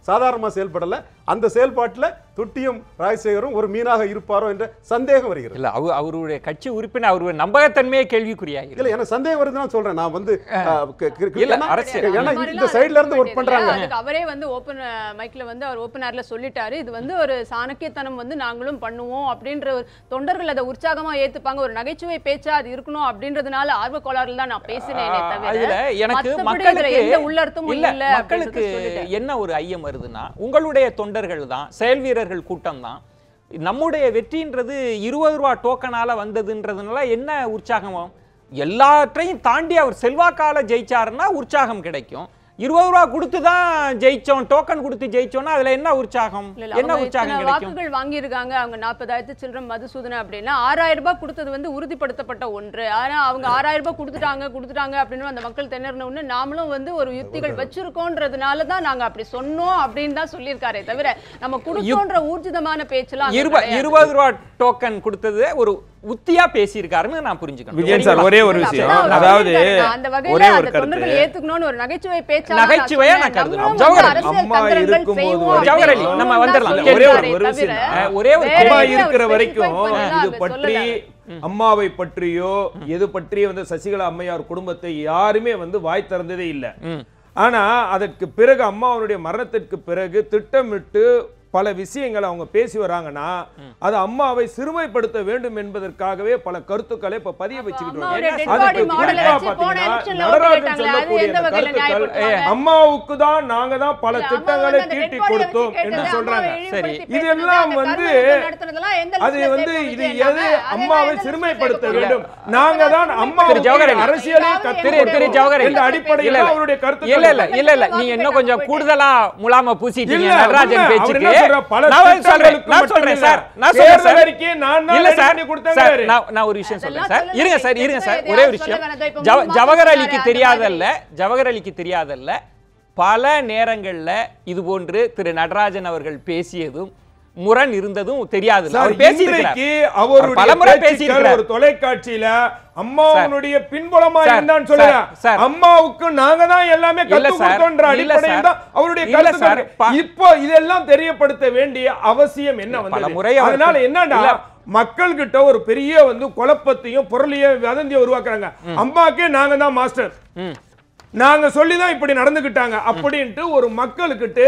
Speaker 3: சாதாரணமாக செயல்படலை. அந்த செயல்பாட்டில் தொட்டியம் ராஜசேகரும் ஒரு மீனாக இருப்பாரோ என்ற சந்தேகம் வருகிறது.
Speaker 1: இல்ல அவருடைய கட்சி உறுப்பினர் அவருடைய நம்பகத்தன்மையே கேள்விக்குறியாகிறது.
Speaker 3: இல்ல எனக்கு சந்தேகம் வருதுன்னு சொல்றேன். நான் வந்து
Speaker 1: அரசியல்
Speaker 3: இந்த சைடுல இருந்து ஒர்க் பண்றாங்க.
Speaker 4: அவரே வந்து ஓபன் மைக்ல வந்து அவர் ஓபன் ஏர்ல சொல்லிட்டாரு, இது வந்து ஒரு சாணக்கியத்தனம் வந்து நாங்களும் பண்ணுவோம் அப்படின்ற தொண்டர்கள் அதை உற்சாகமா ஏத்துப்பாங்க, ஒரு நகைச்சுவை பேச்சா அது இருக்கணும் அப்படின்றதுனால ஆர்வ கோளாறுல தான் நான் பேசினேனே தவிர
Speaker 1: எனக்கு மக்களுக்கு என்ன ஒரு ஐயம் வருதுன்னா, உங்களுடைய தொண்டர்கள் தான், செயல் வீரர்கள் கூட்டம் தான், நம்முடைய வெற்றின்றது 20 ரூபா டோக்கனால வந்ததுன்றதுனால என்ன உற்சாகம்? எல்லாற்றையும் தாண்டி அவர் செல்வாக்கால ஜெயிச்சாருன்னா உற்சாகம் கிடைக்கும். 20 ரூபா கொடுத்து தான் ஜெயிச்சோம், டோக்கன் கொடுத்து ஜெயிச்சோம்னா அதுல என்ன உற்சாகம்? என்ன உற்சாகம் கிடைக்கும்?
Speaker 4: வாக்குகள் வாங்கி இருக்காங்க அவங்க 40,000 சில்ட்ரன் மதுசூதன அப்படின்னா 6,000 ரூபாய் கொடுத்தது வந்து உறுதிப்படுத்தப்பட்ட ஒன்று. ஆனா அவங்க 6,000 ரூபாய் கொடுத்துட்டாங்க அப்படின்னு அந்த மக்கள் திணறின நாமளும் வந்து ஒரு யுக்திகள் வச்சிருக்கோன்றதுனால தான் நாங்க அப்படி சொன்னோம் அப்படின்னு தான் சொல்லியிருக்காரே தவிர நம்ம கொடுத்தோன்ற ஊர்ஜிதமான பேச்செல்லாம்
Speaker 1: 20 ரூபா டோக்கன் கொடுத்தது ஒரு உத்தியா பேசியிருக்காருன்னு நான் புரிஞ்சுக்கணும்.
Speaker 5: விஜயன் சார் ஒரே ஒரு விஷயம், அதாவது
Speaker 4: அந்த வகையில அந்த தொண்டர்கள் ஏத்துக்கணும்னு ஒரு நகைச்சுவை பேச்சா
Speaker 1: நகைச்சுவையா நான் கருதுறேன். அம்மா இருக்கும்போது ஜவஹர் அலி நம்ம வந்துடலாம். ஒரே ஒரு
Speaker 5: அம்மா இருக்கிற வரைக்கும் இது பற்றி அம்மாவை பற்றியோ எது பற்றியோ வந்து சசிகலா அம்மையார் குடும்பத்தை யாருமே வந்து வாய் திறந்ததே இல்லை. ஆனா அதற்கு பிறகு அம்மாவுடைய மரணத்திற்கு பிறகு திட்டமிட்டு பல விஷயங்களை அவங்க பேசி வராங்கன்னா அது அம்மாவை சிறுமைப்படுத்த வேண்டும் என்பதற்காகவே பல கருத்துக்களை இப்ப பதிய வச்சுக்கிட்டு அம்மாவுக்கு தான் நாங்க தான் பல திட்டங்களை தீட்டி கொடுத்தோம் என்று சொல்றாங்க. சரி, இதெல்லாம் வந்து அது வந்து இது எது அம்மாவை சிறுமைப்படுத்த வேண்டும், நாங்க தான் அம்மா அரசியலை என்ற அடிப்படையில் அவருடைய கருத்து
Speaker 1: இல்ல நீங்க இன்னும் கொஞ்சம் கூடுதலா முலாம பூசிட்டீங்க நடராஜன் பேச்சுக்கு. ஒரு விஷயம் சொல்றேன் சார், இருங்க சார் ஒரே ஒரு விஷயம். ஜவஹர் அலிக்கு தெரியாதல்ல பல நேரங்கள்ல இது போன்று திரு நடராஜன் அவர்கள் பேசியதும் முரண் இருந்ததும் தெரியாது.
Speaker 5: ஒரு தொலைக்காட்சியில அம்மாவுடைய பின்புலமா இருந்தான்னு சொல்லுங்க. அம்மாவுக்கு நாங்க தான் எல்லாமே கற்றுக் கொடுத்தோன்ற அடிப்படையில் தான் அவருடைய கருத்து. இப்போ இதெல்லாம் தெரியப்படுத்த வேண்டிய அவசியம் என்ன வந்தது? அதனால என்னன்னா மக்கள் கிட்ட ஒரு பெரிய வந்து குழப்பத்தையும் பொருளையும் வதந்தியை உருவாக்குறாங்க. அம்மாக்கே நாங்க தான் மாஸ்டர், நாங்க சொல்லிதான் இப்படி நடந்துகிட்டாங்க அப்படின்ட்டு ஒரு மக்களுக்கிட்ட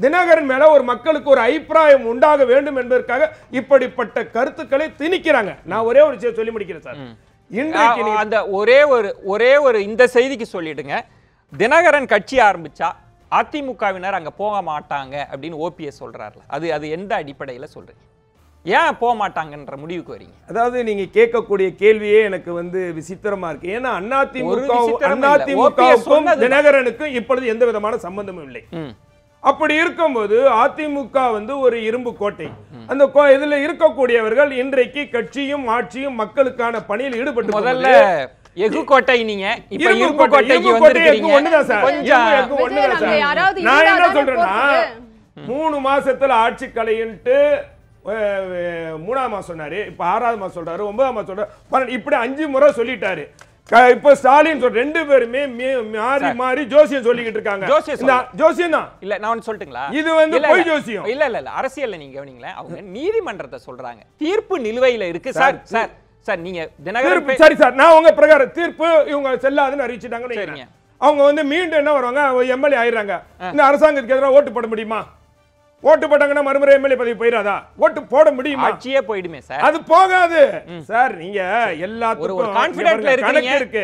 Speaker 5: தினகரன் மேல ஒரு மக்களுக்கு ஒரு அபிப்பிராயம் உண்டாக வேண்டும் என்பதற்காக இப்படிப்பட்ட கருத்துக்களை திணிக்கிறாங்க. நான் ஒரே ஒரு விஷயம் சொல்லி முடிக்கிறேன் சார்.
Speaker 1: அந்த ஒரே ஒரு இந்த செய்திக்கு சொல்லிடுங்க. தினகரன் கட்சி ஆரம்பிச்சா அதிமுகவினர் அங்க போக மாட்டாங்க அப்படின்னு ஓபிஎஸ் சொல்றாருல, அது எந்த அடிப்படையில சொல்றீங்க? ஏன் போக மாட்டாங்கன்ற முடிவுக்கு வரீங்க?
Speaker 5: அதாவது நீங்க கேட்கக்கூடிய கேள்வியே எனக்கு வந்து விசித்திரமா இருக்கு. ஏன்னா அதிமுகவுக்கும் தினகரனுக்கும் இப்பொழுது எந்த விதமான சம்பந்தமும் இல்லை. அப்படி இருக்கும்போது அதிமுக வந்து ஒரு இரும்பு கோட்டை. அந்த இதுல இருக்கக்கூடியவர்கள் இன்றைக்கு கட்சியும் ஆட்சியும் மக்களுக்கான பணியில் ஈடுபட்டு
Speaker 1: முதல்ல எஃகு கோட்டை நீங்க இப்ப இரும்பு கோட்டைக்கு வந்திருக்கீங்க.
Speaker 5: ஒண்ணுதான் சார், நான் என்ன சொல்றேன்னா 3 மாசத்துல ஆட்சி கலையின்ட்டு 3ஆம் மாசம் சொன்னாரு, இப்ப 6ஆவது மாசம் சொல்றாரு, 9ஆம் மாசம் சொல்றாரு, இப்படி 5 முறை சொல்லிட்டாரு. இப்ப ஸ்டாலின் ரெண்டு பேருமே மாறி ஜோசியம் சொல்லிக்கிட்டு இருக்காங்க. ஜோசியம் தான் இல்ல, நான் சொல்லட்டுங்களா? இது வந்து பொய் ஜோசியம்
Speaker 1: இல்ல அரசியல்ல நீங்க கவனிங்களே, அவங்க நீதிமன்றத்தை சொல்றாங்க, தீர்ப்பு நிலுவையில இருக்கு சார். சார் நீங்க தினகரன்
Speaker 5: சரி சார், நான் உங்க பிரகாரம் தீர்ப்பு இவங்க செல்லாதுன்னு அறிவிச்சிட்டாங்கன்னு அவங்க வந்து மீண்டும் என்ன வருவாங்க, எம்எல்ஏ ஆயிடுறாங்க. இந்த அரசாங்கத்துக்கு எதிராக ஓட்டு போட முடியுமா? ஓட்டு போட்டாங்கன்னா மறுமுறை எம்எல்ஏ பதவி போயிடாதா? ஓட்டு போட முடியுமா?
Speaker 1: ஆட்சியே போயிடுமே சார்.
Speaker 5: அது போகாது சார். நீங்க எல்லாத்துக்கும் கணக்கு இருக்கு,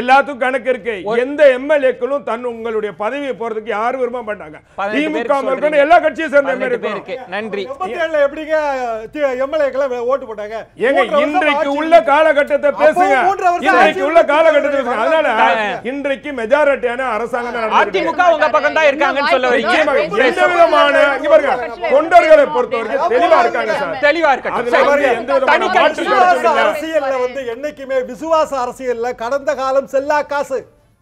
Speaker 5: எல்லாத்துக்கும் கணக்கு இருக்கு. எந்த எம்எல்ஏக்களும் உங்களுடைய பதவியை போறதுக்கு யாரும் விரும்ப மாட்டாங்க. திமுக எல்லா கட்சியும் சேர்ந்த
Speaker 1: இருக்கு. நன்றி.
Speaker 6: எப்படிங்க எம்எல்ஏக்களை ஓட்டு போட்டாங்க?
Speaker 5: ஏங்க இன்றைக்கு உள்ள காலகட்டத்தை பேசுங்க, இன்றைக்கு உள்ள காலகட்டத்தை பேசுங்க. அதனால இன்றைக்கு மெஜாரிட்டியான அரசாங்கம்
Speaker 1: அதிமுக உங்க பக்கம் தான் இருக்காங்கன்னு சொல்ல வரீங்க.
Speaker 5: எந்த விதமான தொண்டர்களை பொறுத்தவரைக்கும் தெளிவா இருக்காங்க சார், தெளிவா
Speaker 6: அரசியல்ல வந்து என்னைக்குமே விசுவாச அரசியல்ல கடந்த காலம் செல்லா காசு.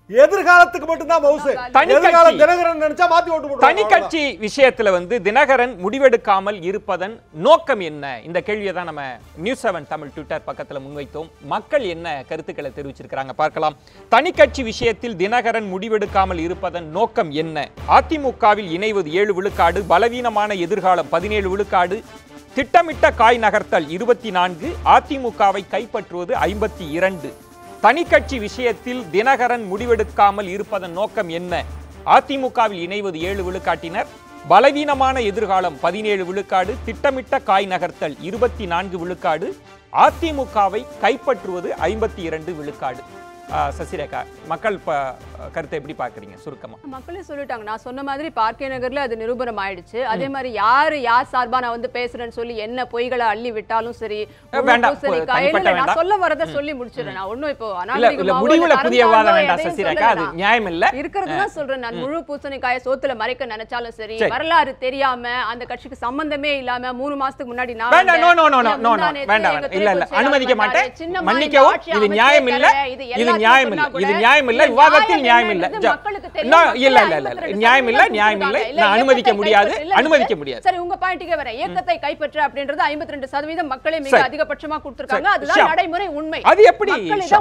Speaker 6: எதிர்காலத்துக்கு மட்டும்தான் மவுசு. எதிர்கால தினகரன் நினைச்சா மாத்தி ஓட்டு போடுவாங்க.
Speaker 1: தனி கட்சி விஷயத்துல தினகரன் முடிவெடுக்காமல் இருப்பதன் நோக்கம் என்ன? இந்த கேள்வியை தான் நம்ம நியூஸ் 7 தமிழ் ட்விட்டர் பக்கத்துல முன்வைத்தோம். மக்கள் என்ன கருத்துக்களை தெரிவிச்சிருக்காங்க பார்க்கலாம். தனி கட்சி விஷயத்தில் தினகரன் முடிவெடுக்காமல் இருப்பதன் நோக்கம் என்ன? அதிமுகவில் இணைவது 7 விழுக்காடு, பலவீனமான எதிர்காலம் 17 விழுக்காடு, திட்டமிட்ட காய் நகர்த்தல் 24, அதிமுகவை கைப்பற்றுவது 52. தனி கட்சி விஷயத்தில் தினகரன் முடிவெடுக்காமல் இருப்பதன் நோக்கம் என்ன? அதிமுகவில் இணைவது 7 விழுக்காட்டினர், பலவீனமான எதிர்காலம் 17 விழுக்காடு, திட்டமிட்ட காய் நகர்த்தல் 24 விழுக்காடு, அதிமுகவை கைப்பற்றுவது 52 விழுக்காடு. சசிரேகா, மக்கள் கருத்தை எப்படி பாக்குறீங்க சுருக்கமா?
Speaker 4: மக்களே சொல்லிட்டாங்க. நான் சொன்ன மாதிரி பார்க்கே நகர்ல அது நிரூபணம் ஆயிடுச்சு. அதே மாதிரி யார் சார்பா நான் பேசுறேன்னு சொல்லி என்ன பொய்களை அள்ளி விட்டாலும் சரி, நான் சொல்ல வரத சொல்லி முடிச்சிடுறேன். நான் ஒண்ணும் இப்போ
Speaker 1: முடிவுல புதிய வாதம் வேண்டாம் சசிரேகா, அது நியாயம் இல்ல.
Speaker 4: இருக்கிறதுதான் சொல்றேன். நான் முழு பூசணிக்காய சோத்துல மறைக்க நினைச்சாலும் சரி, வரலாறு தெரியாம அந்த கட்சிக்கு சம்பந்தமே இல்லாம 3 மாசத்துக்கு முன்னாடி நான்
Speaker 1: அனுமதிக்க மாட்டேன். மன்னிக்கவும், இது நியாயம் இல்ல, இது நியாயம் இல்ல, இது நியாயம் இல்ல, விவாதத்தில் நியாயம் இல்ல, நியாயம் இல்ல, நியாயம் இல்ல, நான் அனுமதிக்க முடியாது.
Speaker 4: சரி, உங்க பாயிண்ட்க்கே வர இயக்கத்தை கைப்பற்ற அப்படின்றது 52% மக்களே மிக அதிகபட்சமா கொடுத்திருக்காங்க. அதுதான் நடைமுறை உண்மை.
Speaker 1: அது எப்படி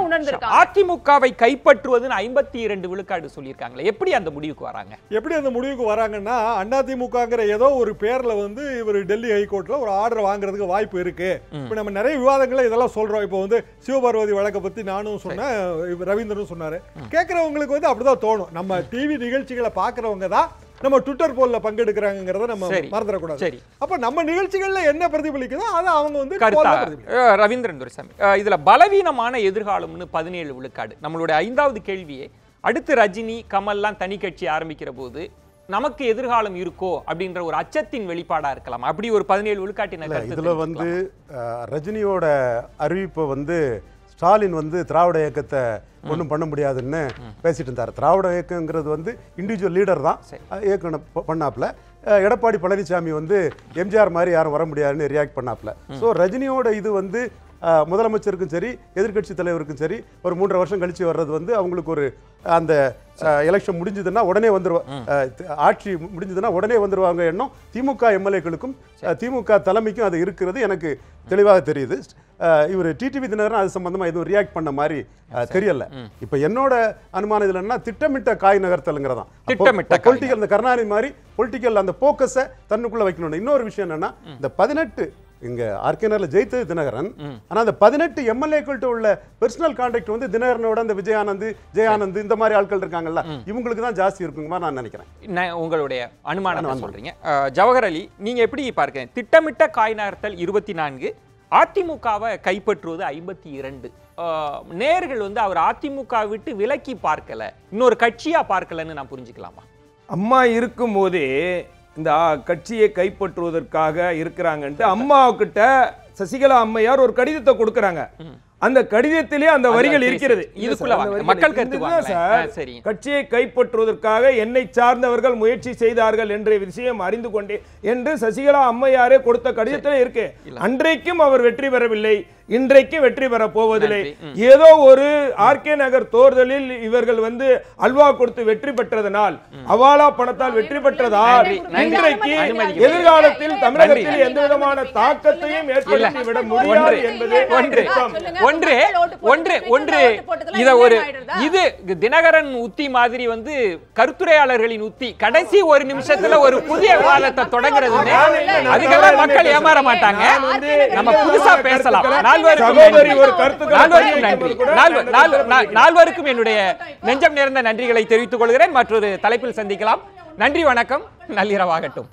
Speaker 4: உணர்ந்திருக்காங்க?
Speaker 1: அதிமுகவை கைப்பற்றுவதுன்னு 52 விழுக்காடு சொல்லியிருக்காங்களே, எப்படி அந்த முடிவுக்கு வராங்க?
Speaker 6: எப்படி அந்த முடிவுக்கு வராங்கன்னா, அதிமுகங்கிற ஏதோ ஒரு பேர்ல இவர் டெல்லி ஹைகோர்ட்ல ஒரு ஆர்டர் வாங்குறதுக்கு வாய்ப்பு இருக்கு. இப்ப நம்ம நிறைய விவாதங்களை இதெல்லாம் சொல்றோம். இப்போ சிவபார்வதி வழக்கை பத்தி நானும் சொன்னேன், ரவீந்திரனும் சொன்னாரு. கேட்கறவங்களுக்கு அப்படிதான் தோணும். நம்ம டிவி நிகழ்ச்சிகளை பாக்குறவங்க தான் நம்ம ட்விட்டர் போல்ல பங்கெடுக்கிறாங்கிறத நம்ம மறந்துடக்கூடாது. அப்ப நம்ம நிகழ்ச்சிகள்ல என்ன பிரதிபலிக்குதோ அதை அவங்க
Speaker 1: ரவீந்திரன் துரைசாமி, இதுல பலவீனமான எதிர்காலம்னு 17 விழுக்காடு. நம்மளுடைய 5வது கேள்வியே, அடுத்து ரஜினி கமல்லாம் தனி கட்சி ஆரம்பிக்கிற போது நமக்கு எதிர்காலம் இருக்கோ அப்படின்ற ஒரு அச்சத்தின் வெளிப்பாடா இருக்கலாம். அப்படி ஒரு 17 விழுக்காட்டினர்
Speaker 3: இதுல ரஜினியோட அறிவிப்பை ஸ்டாலின் திராவிட இயக்கத்தை ஒன்றும் பண்ண முடியாதுன்னு பேசிட்டு இருந்தார். திராவிட இயக்கங்கிறது இண்டிவிஜுவல் லீடர் தான் இயக்கம் பண்ணாப்புல. எடப்பாடி பழனிசாமி எம்ஜிஆர் மாதிரி யாரும் வர முடியாதுன்னு ரியாக்ட் பண்ணாப்புல. ஸோ ரஜினியோட இது முதலமைச்சருக்கும் சரி எதிர்கட்சி தலைவருக்கும் சரி ஒரு 3.5 வருஷம் கழிச்சு வர்றது அவங்களுக்கு ஒரு அந்த எலெக்ஷன் முடிஞ்சதுன்னா உடனே ஆட்சி முடிஞ்சதுன்னா உடனே வந்துருவாங்க எண்ணம் திமுக எம்எல்ஏக்களுக்கும் திமுக தலைமைக்கும் அது இருக்கிறது எனக்கு தெளிவாக தெரியுது. இவர் டிடிவி தினகரன் அது சம்பந்தமா எதுவும் ரியாக்ட் பண்ண மாதிரி தெரியல. இப்ப என்னோட அனுமானம் இதுல என்ன, திட்டமிட்ட காய் நகர்த்தலுங்கிறதான். பொலிட்டிக்கல் இந்த கருணாநிதி மாதிரி பொலிட்டிக்கல் அந்த போக்கஸை தன்னுக்குள்ள வைக்கணும். இன்னொரு விஷயம் என்னன்னா, இந்த 18 இங்க ஆர்கேனர்ல ஜெயித்தது தினகரன். ஆனா அந்த 18 எம்எல்ஏக்கள்கிட்ட உள்ள பெர்சனல் கான்டாக்ட் விஜயானந்தோட அந்த ஜெயானந்த் இந்த மாதிரி ஆட்கள் இருக்காங்கல்ல, இவங்களுக்கு தான் ஜாஸ்தி இருக்குங்க நான் நினைக்கிறேன்.
Speaker 1: உங்களுடைய அனுமானம் சொல்றீங்க. ஜவஹர் அலி, நீங்க எப்படி பார்க்க? திட்டமிட்ட காய் நகர்த்தல் 24, அதிமுகவை கைப்பற்றுவது 52. நேர்கள் அவர் அதிமுக விட்டு விலக்கி பார்க்கல, இன்னொரு கட்சியா பார்க்கலன்னு நான் புரிஞ்சுக்கலாமா?
Speaker 5: அம்மா இருக்கும் போதே இந்த கட்சியை கைப்பற்றுவதற்காக இருக்கிறாங்கன்ட்டு அம்மாவுக்கிட்ட சசிகலா அம்மையார் ஒரு கடிதத்தை கொடுக்கறாங்க. அந்த கடிதத்திலே அந்த வரிகள் இருக்கிறது.
Speaker 1: இதுக்குள்ள மக்கள் கருத்து
Speaker 5: கட்சியை கைப்பற்றுவதற்காக என்னை சார்ந்தவர்கள் முயற்சி செய்தார்கள் என்ற விஷயம் அறிந்து கொண்டே என்று சசிகலா அம்மையாரே கொடுத்த கடிதத்திலே இருக்கு. அன்றைக்கும் அவர் வெற்றி பெறவில்லை, இன்றைக்கு வெற்றி பெற போவதில்லை. ஏதோ ஒரு ஆர்கே நகர் தேர்தலில் இவர்கள் அல்வா கொடுத்து வெற்றி பெற்றதனால், அவாலா பணத்தால் வெற்றி பெற்றதால் இன்றைக்கு எதிர்காலத்தில் தமிழகத்தில் எந்த விதமான தாக்கத்தையும் ஏற்படுத்தி விட முடியாது என்பது
Speaker 1: இது தினகரன் உத்தி மாதிரி கருத்துரையாளர்களின் உத்தி. கடைசி ஒரு நிமிஷத்துல ஒரு புதிய விவாதத்தை தொடங்குறது, அதுக்கெல்லாம் மக்கள் ஏமாற மாட்டாங்க. நம்ம புதுசா பேசலாம். நால்வருக்கும் என்னுடைய நெஞ்சம் நிறைந்த நன்றிகளை தெரிவித்துக் கொள்கிறேன். மற்றொரு தலைப்பில் சந்திக்கலாம். நன்றி, வணக்கம், நள்ளிரவாகட்டும்.